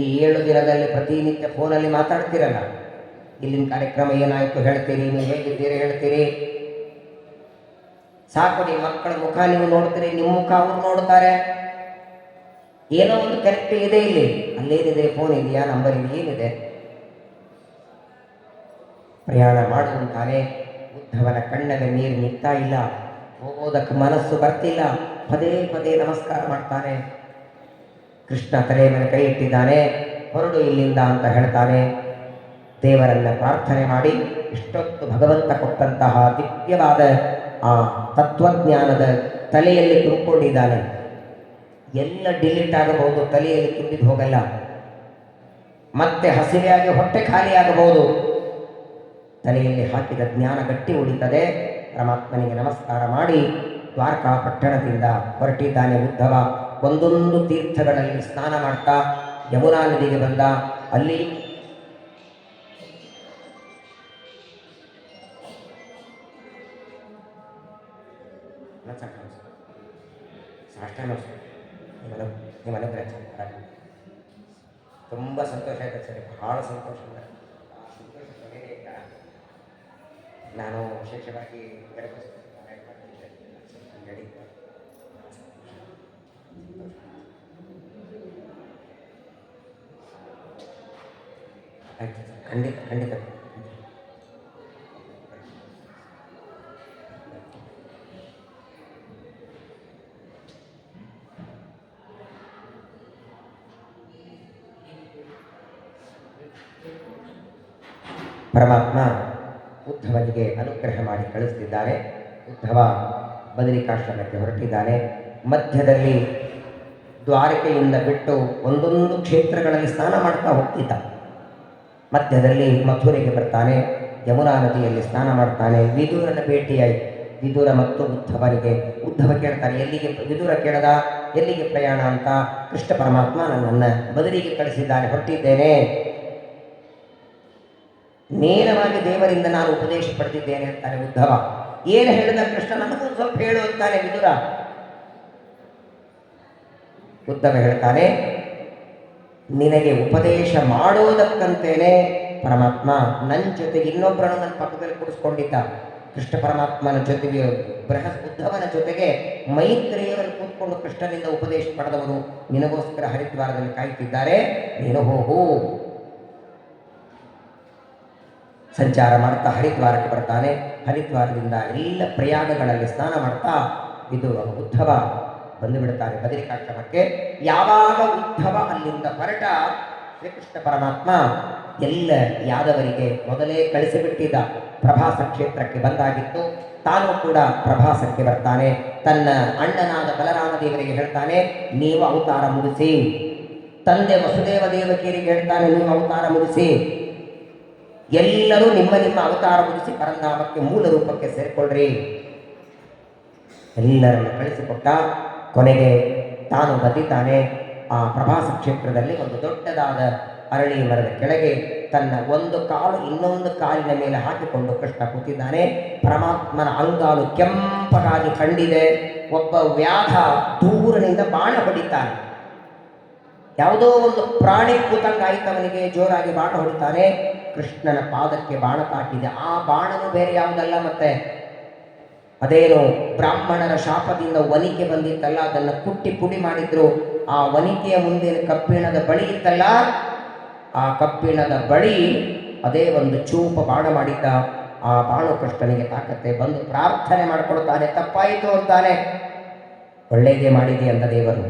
ಈ 7 ದಿನದಲ್ಲಿ ಪ್ರತಿನಿತ್ಯ ಫೋನಲ್ಲಿ ಮಾತಾಡ್ತೀರಲ್ಲ, ಇಲ್ಲಿನ ಕಾರ್ಯಕ್ರಮ ಏನಾಯಿತು ಹೇಳ್ತೀರಿ, ನೀವು ಹೇಗಿದ್ದೀರಿ ಹೇಳ್ತೀರಿ. ಸಾಕು, ನಿಮ್ಮ ಮಕ್ಕಳ ಮುಖ ನೀವು ನೋಡ್ತೀರಿ, ನಿಮ್ಮ ಮುಖ ಅವರು ನೋಡ್ತಾರೆ. ಏನೋ ಒಂದು ಕರೆಕ್ಟ್ ಇದೆ ಇಲ್ಲಿ, ಅಲ್ಲೇನಿದೆ, ಫೋನ್ ಇದೆಯಾ, ನಂಬರ್ ಇದೆ, ಏನಿದೆ, ಪ್ರಯಾಣ ಮಾಡುವಂತಾನೆ. ಉದ್ಧವನ ಕಣ್ಣಗೆ ನೀರು ನಿಂತಾ ಇಲ್ಲ, ಹೋಗೋದಕ್ಕೆ ಮನಸ್ಸು ಬರ್ತಿಲ್ಲ. ಪದೇ ಪದೇ ನಮಸ್ಕಾರ ಮಾಡ್ತಾನೆ. ಕೃಷ್ಣ ತಲೆ ಮೇಲೆ ಕೈ ಇಟ್ಟಿದ್ದಾನೆ. ಹೊರಡು ಇಲ್ಲಿಂದ ಅಂತ ಹೇಳ್ತಾನೆ. ದೇವರನ್ನ ಪ್ರಾರ್ಥನೆ ಮಾಡಿ ಇಷ್ಟೊತ್ತು ಭಗವಂತ ಕೊಟ್ಟಂತಹ ದಿವ್ಯವಾದ ಆ ತತ್ವಜ್ಞಾನದ ತಲೆಯಲ್ಲಿ ತುಂಬಿಕೊಂಡಿದ್ದಾನೆ. ಎಲ್ಲ ಡಿಲೀಟ್ ಆಗಬಹುದು, ತಲೆಯಲ್ಲಿ ತುಂಬಿದ್ದು ಹೋಗಲ್ಲ. ಮತ್ತೆ ಹಸಿವೆಯಾಗಿ ಹೊಟ್ಟೆ ಖಾಲಿಯಾಗಬಹುದು, ತಲೆಯಲ್ಲಿ ಹಾಕಿದ ಜ್ಞಾನ ಗಟ್ಟಿ ಉಳಿತದೆ. ಪರಮಾತ್ಮನಿಗೆ ನಮಸ್ಕಾರ ಮಾಡಿ ದ್ವಾರಕಾ ಪಟ್ಟಣದಿಂದ ಹೊರಟಿದ್ದಾನೆ ಉದ್ಧವ. ಒಂದೊಂದು ತೀರ್ಥಗಳಲ್ಲಿ ಸ್ನಾನ ಮಾಡ್ತಾ ಯಮುನಾ ನದಿಗೆ ಬಂದ. ಅಲ್ಲಿ ತುಂಬ ಸಂತೋಷ ಆಯ್ತು ಸರಿ, ಬಹಳ ಸಂತೋಷ. ನಾನು ವಿಶೇಷವಾಗಿ ಆಯ್ತು ಖಂಡಿತ ಖಂಡಿತ. ಪರಮಾತ್ಮ ಉದ್ಧವನಿಗೆ ಅನುಗ್ರಹ ಮಾಡಿ ಕಳಿಸ್ತಿದ್ದಾನೆ. ಉದ್ಧವ ಬದರಿಕಾಶ್ರಮಕ್ಕೆ ಹೊರಟಿದ್ದಾನೆ. ಮಧ್ಯದಲ್ಲಿ ದ್ವಾರಕೆಯಿಂದ ಬಿಟ್ಟು ಒಂದೊಂದು ಕ್ಷೇತ್ರಗಳಲ್ಲಿ ಸ್ನಾನ ಮಾಡ್ತಾ ಹೋಗ್ತಿದ್ದ. ಮಧ್ಯದಲ್ಲಿ ಮಥುರೆಗೆ ಬರ್ತಾನೆ. ಯಮುನಾ ನದಿಯಲ್ಲಿ ಸ್ನಾನ ಮಾಡ್ತಾನೆ. ವಿದುರನ ಭೇಟಿಯಾಯಿತು. ವಿದುರ ಮತ್ತು ಉದ್ಧವನಿಗೆ. ಉದ್ಧವ ಕೇಳ್ತಾನೆ, ಎಲ್ಲಿಗೆ? ವಿದುರ ಕೇಳದ, ಎಲ್ಲಿಗೆ ಪ್ರಯಾಣ ಅಂತ. ಕೃಷ್ಣ ಪರಮಾತ್ಮ ನನ್ನನ್ನು ಬದರಿಗೆ ಕಳಿಸಿದ್ದಾನೆ, ಹೊರಟಿದ್ದೇನೆ. ನೇರವಾಗಿ ದೇವರಿಂದ ನಾನು ಉಪದೇಶ ಪಡೆದಿದ್ದೇನೆ ಅಂತಾನೆ ಉದ್ಧವ. ಏನು ಹೇಳಿದ ಕೃಷ್ಣ? ನಮಗೂ ಸ್ವಲ್ಪ ಹೇಳು ಅಂತಾನೆ ವಿದುರ. ಉದ್ಧವ ಹೇಳ್ತಾನೆ, ನಿನಗೆ ಉಪದೇಶ ಮಾಡೋದಕ್ಕಂತೇನೆ ಪರಮಾತ್ಮ ನನ್ನ ಜೊತೆಗೆ ಇನ್ನೊಬ್ಬರನ್ನು ನನ್ನ ಪಕ್ಕದಲ್ಲಿ ಕೂಡಿಸ್ಕೊಂಡಿದ್ದ. ಕೃಷ್ಣ ಪರಮಾತ್ಮನ ಜೊತೆಗೆ ಉದ್ಧವನ ಜೊತೆಗೆ ಮೈತ್ರಿಯವರು ಕೂತ್ಕೊಂಡು ಕೃಷ್ಣನಿಂದ ಉಪದೇಶ ಪಡೆದವರು ನಿನಗೋಸ್ಕರ ಹರಿದ್ವಾರದಲ್ಲಿ ಕಾಯ್ತಿದ್ದಾರೆ. ನೀನು ಹೋಗು. ಸಂಚಾರ ಮಾಡ್ತಾ ಹರಿದ್ವಾರಕ್ಕೆ ಬರ್ತಾನೆ. ಹರಿದ್ವಾರದಿಂದ ಎಲ್ಲ ಪ್ರಯಾಗಗಳಲ್ಲಿ ಸ್ನಾನ ಮಾಡ್ತಾ ಇದು ಉದ್ಧವ ಬಂದು ಬಿಡ್ತಾನೆ ಬದರಿಕಾಶ್ರಮಕ್ಕೆ. ಯಾವಾಗ ಉದ್ಧವ ಅಲ್ಲಿಂದ ಹೊರಟ, ಶ್ರೀಕೃಷ್ಣ ಪರಮಾತ್ಮ ಎಲ್ಲ ಯಾದವರಿಗೆ ಮೊದಲೇ ಕಳಿಸಿಬಿಟ್ಟಿದ್ದ. ಪ್ರಭಾಸ ಕ್ಷೇತ್ರಕ್ಕೆ ಬಂದಾಗಿತ್ತು. ತಾನು ಕೂಡ ಪ್ರಭಾಸಕ್ಕೆ ಬರ್ತಾನೆ. ತನ್ನ ಅಣ್ಣನಾದ ಬಲರಾಮ ದೇವರಿಗೆ ಹೇಳ್ತಾನೆ, ನೀವು ಅವತಾರ ಮುಗಿಸಿ. ತಂದೆ ವಸುದೇವ ದೇವಕಿಯರಿಗೆ ಹೇಳ್ತಾನೆ, ನೀವು ಅವತಾರ ಮುಗಿಸಿ. ಎಲ್ಲರೂ ನಿಮ್ಮ ನಿಮ್ಮ ಅವತಾರ ಮುಗಿಸಿ ಪರಂಧಾಮಕ್ಕೆ ಮೂಲ ರೂಪಕ್ಕೆ ಸೇರಿಕೊಳ್ಳ್ರಿ. ಎಲ್ಲರನ್ನು ಕಳಿಸಿಕೊಟ್ಟ. ಕೊನೆಗೆ ತಾನು ಬದಿತಾನೆ. ಆ ಪ್ರಭಾಸ ಕ್ಷೇತ್ರದಲ್ಲಿ ಒಂದು ದೊಡ್ಡದಾದ ಅರಳಿ ಮರದ ಕೆಳಗೆ ತನ್ನ ಒಂದು ಕಾಲು ಇನ್ನೊಂದು ಕಾಲಿನ ಮೇಲೆ ಹಾಕಿಕೊಂಡು ಕೃಷ್ಣ ಕೂತಿದ್ದಾನೆ. ಪರಮಾತ್ಮನ ಅಂಗಾಲು ಕೆಂಪಗಾಗಿ ಕಂಡಿದೆ. ಒಬ್ಬ ವ್ಯಾಧ ದೂರನಿಂದ ಬಾಣ ಹೊಡಿತಾನೆ. ಯಾವುದೋ ಒಂದು ಪ್ರಾಣಿ ಕೂತಂಗಾಯ್ತವನಿಗೆ ಜೋರಾಗಿ ಬಾಣ ಹೊಡಿತಾನೆ. ಕೃಷ್ಣನ ಪಾದಕ್ಕೆ ಬಾಣ ತಾಕಿದೆ. ಆ ಬಾಣನು ಬೇರೆ ಯಾವುದಲ್ಲ, ಮತ್ತೆ ಅದೇನು ಬ್ರಾಹ್ಮಣರ ಶಾಪದಿಂದ ವನಿಕೆ ಬಂದಿತ್ತಲ್ಲ, ಅದನ್ನು ಕುಟ್ಟಿ ಪುಡಿ ಮಾಡಿದ್ರು. ಆ ವನಿಕೆಯ ಮುಂದಿನ ಕಬ್ಬಿಣದ ಬಳಿ ಇತ್ತಲ್ಲ, ಆ ಕಬ್ಬಿಣದ ಬಳಿ ಅದೇ ಒಂದು ಚೂಪ ಬಾಣ ಮಾಡಿದ್ದ. ಆ ಬಾಣು ಕೃಷ್ಣನಿಗೆ ತಾಕತ್ತೆ. ಬಂದು ಪ್ರಾರ್ಥನೆ ಮಾಡಿಕೊಡ್ತಾನೆ. ತಪ್ಪಾಯಿತು ಅಂತಾನೆ. ಒಳ್ಳೆಯದೇ ಮಾಡಿದೆ ಅಂದ ದೇವರು.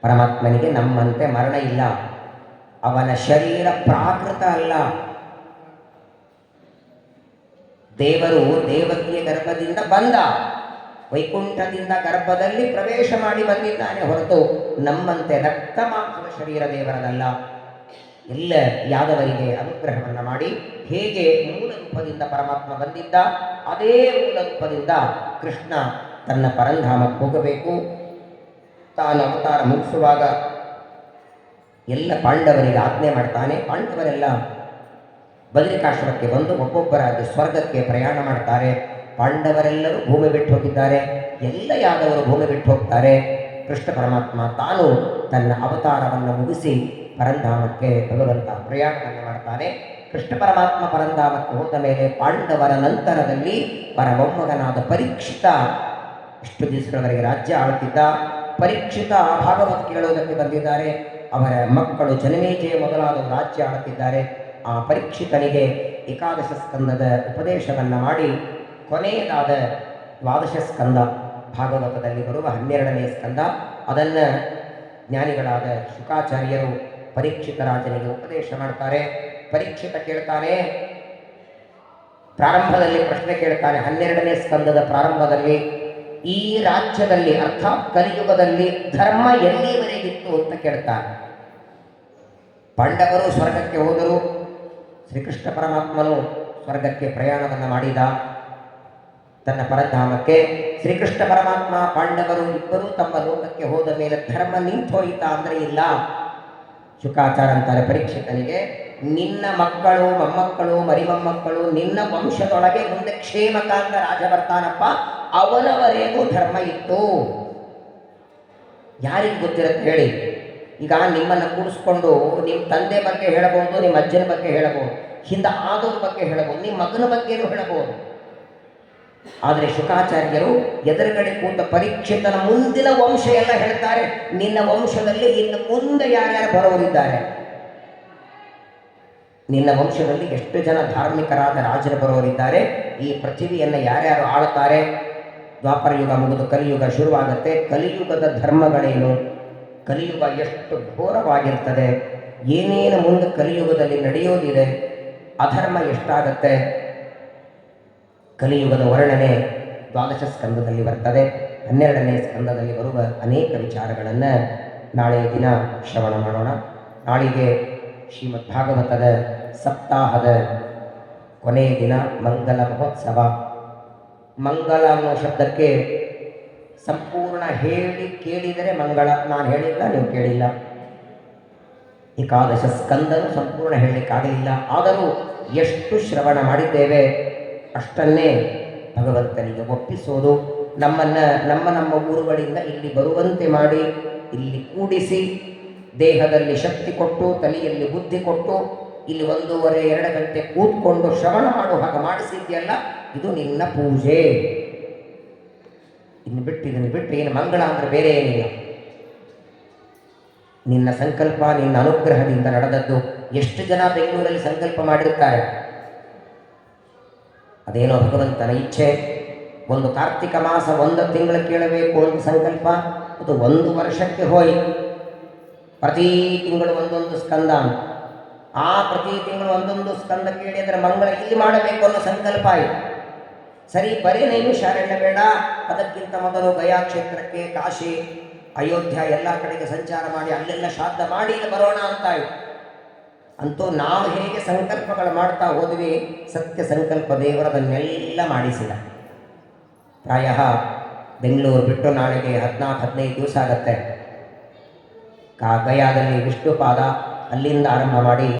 ಪರಮಾತ್ಮನಿಗೆ ನಮ್ಮಂತೆ ಮರಣ ಇಲ್ಲ. ಅವನ ಶರೀರ ಪ್ರಾಕೃತ ಅಲ್ಲ. ದೇವರು ದೇವಕಿಯ ಗರ್ಭದಿಂದ ಬಂದ, ವೈಕುಂಠದಿಂದ ಗರ್ಭದಲ್ಲಿ ಪ್ರವೇಶ ಮಾಡಿ ಬಂದಿದ್ದಾನೆ ಹೊರತು ನಮ್ಮಂತೆ ರಕ್ತ ಮಾಂಸದ ಶರೀರ ದೇವರದಲ್ಲ. ಎಲ್ಲ ಯಾದವರಿಗೆ ಅನುಗ್ರಹವನ್ನು ಮಾಡಿ ಹೇಗೆ ಮೂಲ ರೂಪದಿಂದ ಪರಮಾತ್ಮ ಬಂದಿದ್ದ, ಅದೇ ಮೂಲ ರೂಪದಿಂದ ಕೃಷ್ಣ ತನ್ನ ಪರಂಧಾಮಕ್ಕೆ ಹೋಗಬೇಕು. ತಾನು ಅವತಾರ ಮುಗಿಸುವಾಗ ಎಲ್ಲ ಪಾಂಡವರಿಗೆ ಆಜ್ಞೆ ಮಾಡ್ತಾನೆ. ಪಾಂಡವರೆಲ್ಲ ಬದರಿಕಾಶ್ರಮಕ್ಕೆ ಬಂದು ಒಬ್ಬೊಬ್ಬರಾಗಿ ಸ್ವರ್ಗಕ್ಕೆ ಪ್ರಯಾಣ ಮಾಡ್ತಾರೆ. ಪಾಂಡವರೆಲ್ಲರೂ ಭೂಮಿ ಬಿಟ್ಟು ಹೋಗಿದ್ದಾರೆ. ಎಲ್ಲ ಯಾದವರು ಭೂಮಿ ಬಿಟ್ಟು ಹೋಗ್ತಾರೆ. ಕೃಷ್ಣ ಪರಮಾತ್ಮ ತಾನು ತನ್ನ ಅವತಾರವನ್ನು ಮುಗಿಸಿ ಪರಂಧಾಮಕ್ಕೆ ಭಗವಂತ ಪ್ರಯಾಣವನ್ನು ಮಾಡ್ತಾನೆ. ಕೃಷ್ಣ ಪರಮಾತ್ಮ ಪರಂಧಾಮಕ್ಕೆ ಹೋದ ಮೇಲೆ ಪಾಂಡವರ ನಂತರದಲ್ಲಿ ಪರಮೊಮ್ಮಗನಾದ ಪರೀಕ್ಷಿತ ಇಷ್ಟು ದಿವಸಗಳವರೆಗೆ ರಾಜ್ಯ ಆಳುತ್ತಿದ್ದ. ಪರೀಕ್ಷಿತ ಭಾಗವತ್ ಕೇಳುವುದಕ್ಕೆ ಬಂದಿದ್ದಾರೆ. ಅವರ ಮಕ್ಕಳು ಜನಮೇಜಯ ಮೊದಲಾದವರು ರಾಜ್ಯ ಆಳುತ್ತಿದ್ದಾರೆ. ಆ ಪರೀಕ್ಷಿತನಿಗೆ ಏಕಾದಶ ಸ್ಕಂದದ ಉಪದೇಶವನ್ನು ಮಾಡಿ ಕೊನೆಯದಾದ ದ್ವಾದಶ ಸ್ಕಂದ ಭಾಗವತದಲ್ಲಿ ಬರುವ 12ನೇ ಸ್ಕಂದ, ಅದನ್ನು ಜ್ಞಾನಿಗಳಾದ ಶುಕಾಚಾರ್ಯರು ಪರೀಕ್ಷಿತ ರಾಜನಿಗೆ ಉಪದೇಶ ಮಾಡ್ತಾರೆ. ಪರೀಕ್ಷಿತ ಕೇಳ್ತಾನೆ, ಪ್ರಾರಂಭದಲ್ಲಿ ಪ್ರಶ್ನೆ ಕೇಳ್ತಾನೆ. 12ನೇ ಸ್ಕಂದದ ಪ್ರಾರಂಭದಲ್ಲಿ ಈ ರಾಜ್ಯದಲ್ಲಿ ಅರ್ಥಾತ್ ಕಲಿಯುಗದಲ್ಲಿ ಧರ್ಮ ಎಲ್ಲಿವರೆಗಿತ್ತು ಅಂತ ಕೇಳ್ತಾನೆ. ಪಾಂಡವರು ಸ್ವರ್ಗಕ್ಕೆ ಹೋದರು. ಶ್ರೀಕೃಷ್ಣ ಪರಮಾತ್ಮನು ಸ್ವರ್ಗಕ್ಕೆ ಪ್ರಯಾಣವನ್ನು ಮಾಡಿದ, ತನ್ನ ಪರಧಾಮಕ್ಕೆ. ಶ್ರೀಕೃಷ್ಣ ಪರಮಾತ್ಮ ಪಾಂಡವರು ಇಬ್ಬರೂ ತಮ್ಮ ಲೋಕಕ್ಕೆ ಹೋದ ಮೇಲೆ ಧರ್ಮ ನಿಂತೋಯಿತಾ ಅಂದರೆ ಇಲ್ಲ. ಶುಕಾಚಾರ ಅಂತಾರೆ ಪರೀಕ್ಷಿತನಿಗೆ, ನಿನ್ನ ಮಕ್ಕಳು, ಮೊಮ್ಮಕ್ಕಳು, ಮರಿಮೊಮ್ಮಕ್ಕಳು, ನಿನ್ನ ವಂಶದೊಳಗೆ ಮುಂದೆ ಕ್ಷೇಮಕಾಂತ ರಾಜ ಬರ್ತಾನಪ್ಪ, ಅವನವರೆಗೂ ಧರ್ಮ ಇತ್ತು. ಯಾರಿಗೆ ಗೊತ್ತಿರುತ್ತೆ ಹೇಳಿ? ಈಗ ನಿಮ್ಮನ್ನು ಕೂಡಿಸ್ಕೊಂಡು ನಿಮ್ಮ ತಂದೆ ಬಗ್ಗೆ ಹೇಳಬಹುದು, ನಿಮ್ಮ ಅಜ್ಜನ ಬಗ್ಗೆ ಹೇಳಬಹುದು, ಹಿಂದೆ ಆದವ್ರ ಬಗ್ಗೆ ಹೇಳಬಹುದು, ನಿಮ್ಮ ಮಗನ ಬಗ್ಗೆನೂ ಹೇಳಬಹುದು. ಆದರೆ ಶುಕಾಚಾರ್ಯರು ಎದುರುಗಡೆ ಕೂತ ಪರೀಕ್ಷಿತನ ಮುಂದಿನ ವಂಶ ಎಲ್ಲ ಹೇಳ್ತಾರೆ. ನಿನ್ನ ವಂಶದಲ್ಲಿ ಇನ್ನು ಮುಂದೆ ಯಾರ್ಯಾರು ಬರೋರಿದ್ದಾರೆ, ನಿನ್ನ ವಂಶದಲ್ಲಿ ಎಷ್ಟು ಜನ ಧಾರ್ಮಿಕರಾದ ರಾಜರು ಬರೋರಿದ್ದಾರೆ, ಈ ಪೃಥ್ವಿಯನ್ನು ಯಾರ್ಯಾರು ಆಳ್ತಾರೆ. ದ್ವಾಪರ ಯುಗ ಮುಗಿದು ಕಲಿಯುಗ ಶುರುವಾಗುತ್ತೆ. ಕಲಿಯುಗದ ಧರ್ಮಗಳೇನು, ಕಲಿಯುಗ ಎಷ್ಟು ಘೋರವಾಗಿರ್ತದೆ, ಏನೇನು ಮುಂದೆ ಕಲಿಯುಗದಲ್ಲಿ ನಡೆಯೋದಿದೆ, ಅಧರ್ಮ ಎಷ್ಟಾಗತ್ತೆ, ಕಲಿಯುಗದ ವರ್ಣನೆ ದ್ವಾದಶ ಸ್ಕಂದದಲ್ಲಿ ಬರ್ತದೆ. 12ನೇ ಸ್ಕಂದದಲ್ಲಿ ಬರುವ ಅನೇಕ ವಿಚಾರಗಳನ್ನು ನಾಳೆಯ ದಿನ ಶ್ರವಣ ಮಾಡೋಣ. ನಾಳಿಗೆ ಶ್ರೀಮದ್ ಭಾಗವತದ ಸಪ್ತಾಹದ ಕೊನೆಯ ದಿನ ಮಂಗಲ ಮಹೋತ್ಸವ. ಮಂಗಲ ಅನ್ನೋ ಶಬ್ದಕ್ಕೆ ಸಂಪೂರ್ಣ ಹೇಳಿ ಕೇಳಿದರೆ ಮಂಗಳ. ನಾನು ಹೇಳಿಲ್ಲ, ನೀವು ಕೇಳಿಲ್ಲ. ಏಕಾದಶ ಸ್ಕಂದನು ಸಂಪೂರ್ಣ ಹೇಳಲಿಕ್ಕಾಗಲಿಲ್ಲ. ಆದರೂ ಎಷ್ಟು ಶ್ರವಣ ಮಾಡಿದ್ದೇವೆ ಅಷ್ಟನ್ನೇ ಭಗವಂತನಿಗೆ ಒಪ್ಪಿಸೋದು. ನಮ್ಮನ್ನು ನಮ್ಮ ಊರುಗಳಿಂದ ಇಲ್ಲಿ ಬರುವಂತೆ ಮಾಡಿ, ಇಲ್ಲಿ ಕೂಡಿಸಿ, ದೇಹದಲ್ಲಿ ಶಕ್ತಿ ಕೊಟ್ಟು, ತಲೆಯಲ್ಲಿ ಬುದ್ಧಿ ಕೊಟ್ಟು, ಇಲ್ಲಿ 1:30-2 ಗಂಟೆ ಕೂತ್ಕೊಂಡು ಶ್ರವಣ ಮಾಡೋ ಹಾಗೆ ಮಾಡಿಸಿದ್ಯಲ್ಲ, ಇದು ನಿನ್ನ ಪೂಜೆ. ಇದನ್ನು ಬಿಟ್ಟು ಏನು ಮಂಗಳ ಅಂದರೆ ಬೇರೆ ಏನಿಲ್ಲ. ನಿನ್ನ ಸಂಕಲ್ಪ, ನಿನ್ನ ಅನುಗ್ರಹದಿಂದ ನಡೆದದ್ದು. ಎಷ್ಟು ಜನ ಬೆಂಗಳೂರಲ್ಲಿ ಸಂಕಲ್ಪ ಮಾಡಿರ್ತಾರೆ, ಅದೇನೋ ಭಗವಂತನ ಇಚ್ಛೆ. ಒಂದು ಕಾರ್ತಿಕ ಮಾಸ 1 ತಿಂಗಳು ಕೇಳಬೇಕು ಒಂದು ಸಂಕಲ್ಪ, ಅದು 1 ವರ್ಷಕ್ಕೆ ಹೋಯಿ. ಪ್ರತಿ ತಿಂಗಳು ಒಂದೊಂದು ಸ್ಕಂದ, ಆ ಪ್ರತಿ ತಿಂಗಳು ಒಂದೊಂದು ಸ್ಕಂದ ಕೇಳಿದರೆ ಮಂಗಳ ಇಲ್ಲಿ ಮಾಡಬೇಕು ಅನ್ನೋ ಸಂಕಲ್ಪ ಆಯಿತು. ಸರಿ, ಬರೀ ನೈಮಿಷಾರಣ್ಯ ಬೇಡ, ಅದಕ್ಕಿಂತ ಮೊದಲು ಗಯಾ ಕ್ಷೇತ್ರಕ್ಕೆ, ಕಾಶಿ, ಅಯೋಧ್ಯ ಎಲ್ಲ ಕಡೆಗೆ ಸಂಚಾರ ಮಾಡಿ ಅಲ್ಲೆಲ್ಲ ಶ್ರಾದ್ದ ಮಾಡಿ ಇಲ್ಲಿ ಬರೋಣ ಅಂತಾಯಿತು. ಅಂತೂ ನಾವು ಹೇಗೆ ಸಂಕಲ್ಪಗಳು ಮಾಡ್ತಾ ಹೋದ್ವಿ, ಸತ್ಯ ಸಂಕಲ್ಪ ದೇವರದನ್ನೆಲ್ಲ ಮಾಡಿಸಿದ. ಪ್ರಾಯ ಬೆಂಗಳೂರು ಬಿಟ್ಟು ನಾಳೆಗೆ 14-15 ದಿವಸ ಆಗತ್ತೆ. ಗಯಾದಲ್ಲಿ ವಿಷ್ಣುಪಾದ, ಅಲ್ಲಿಂದ ಆರಂಭ ಮಾಡಿ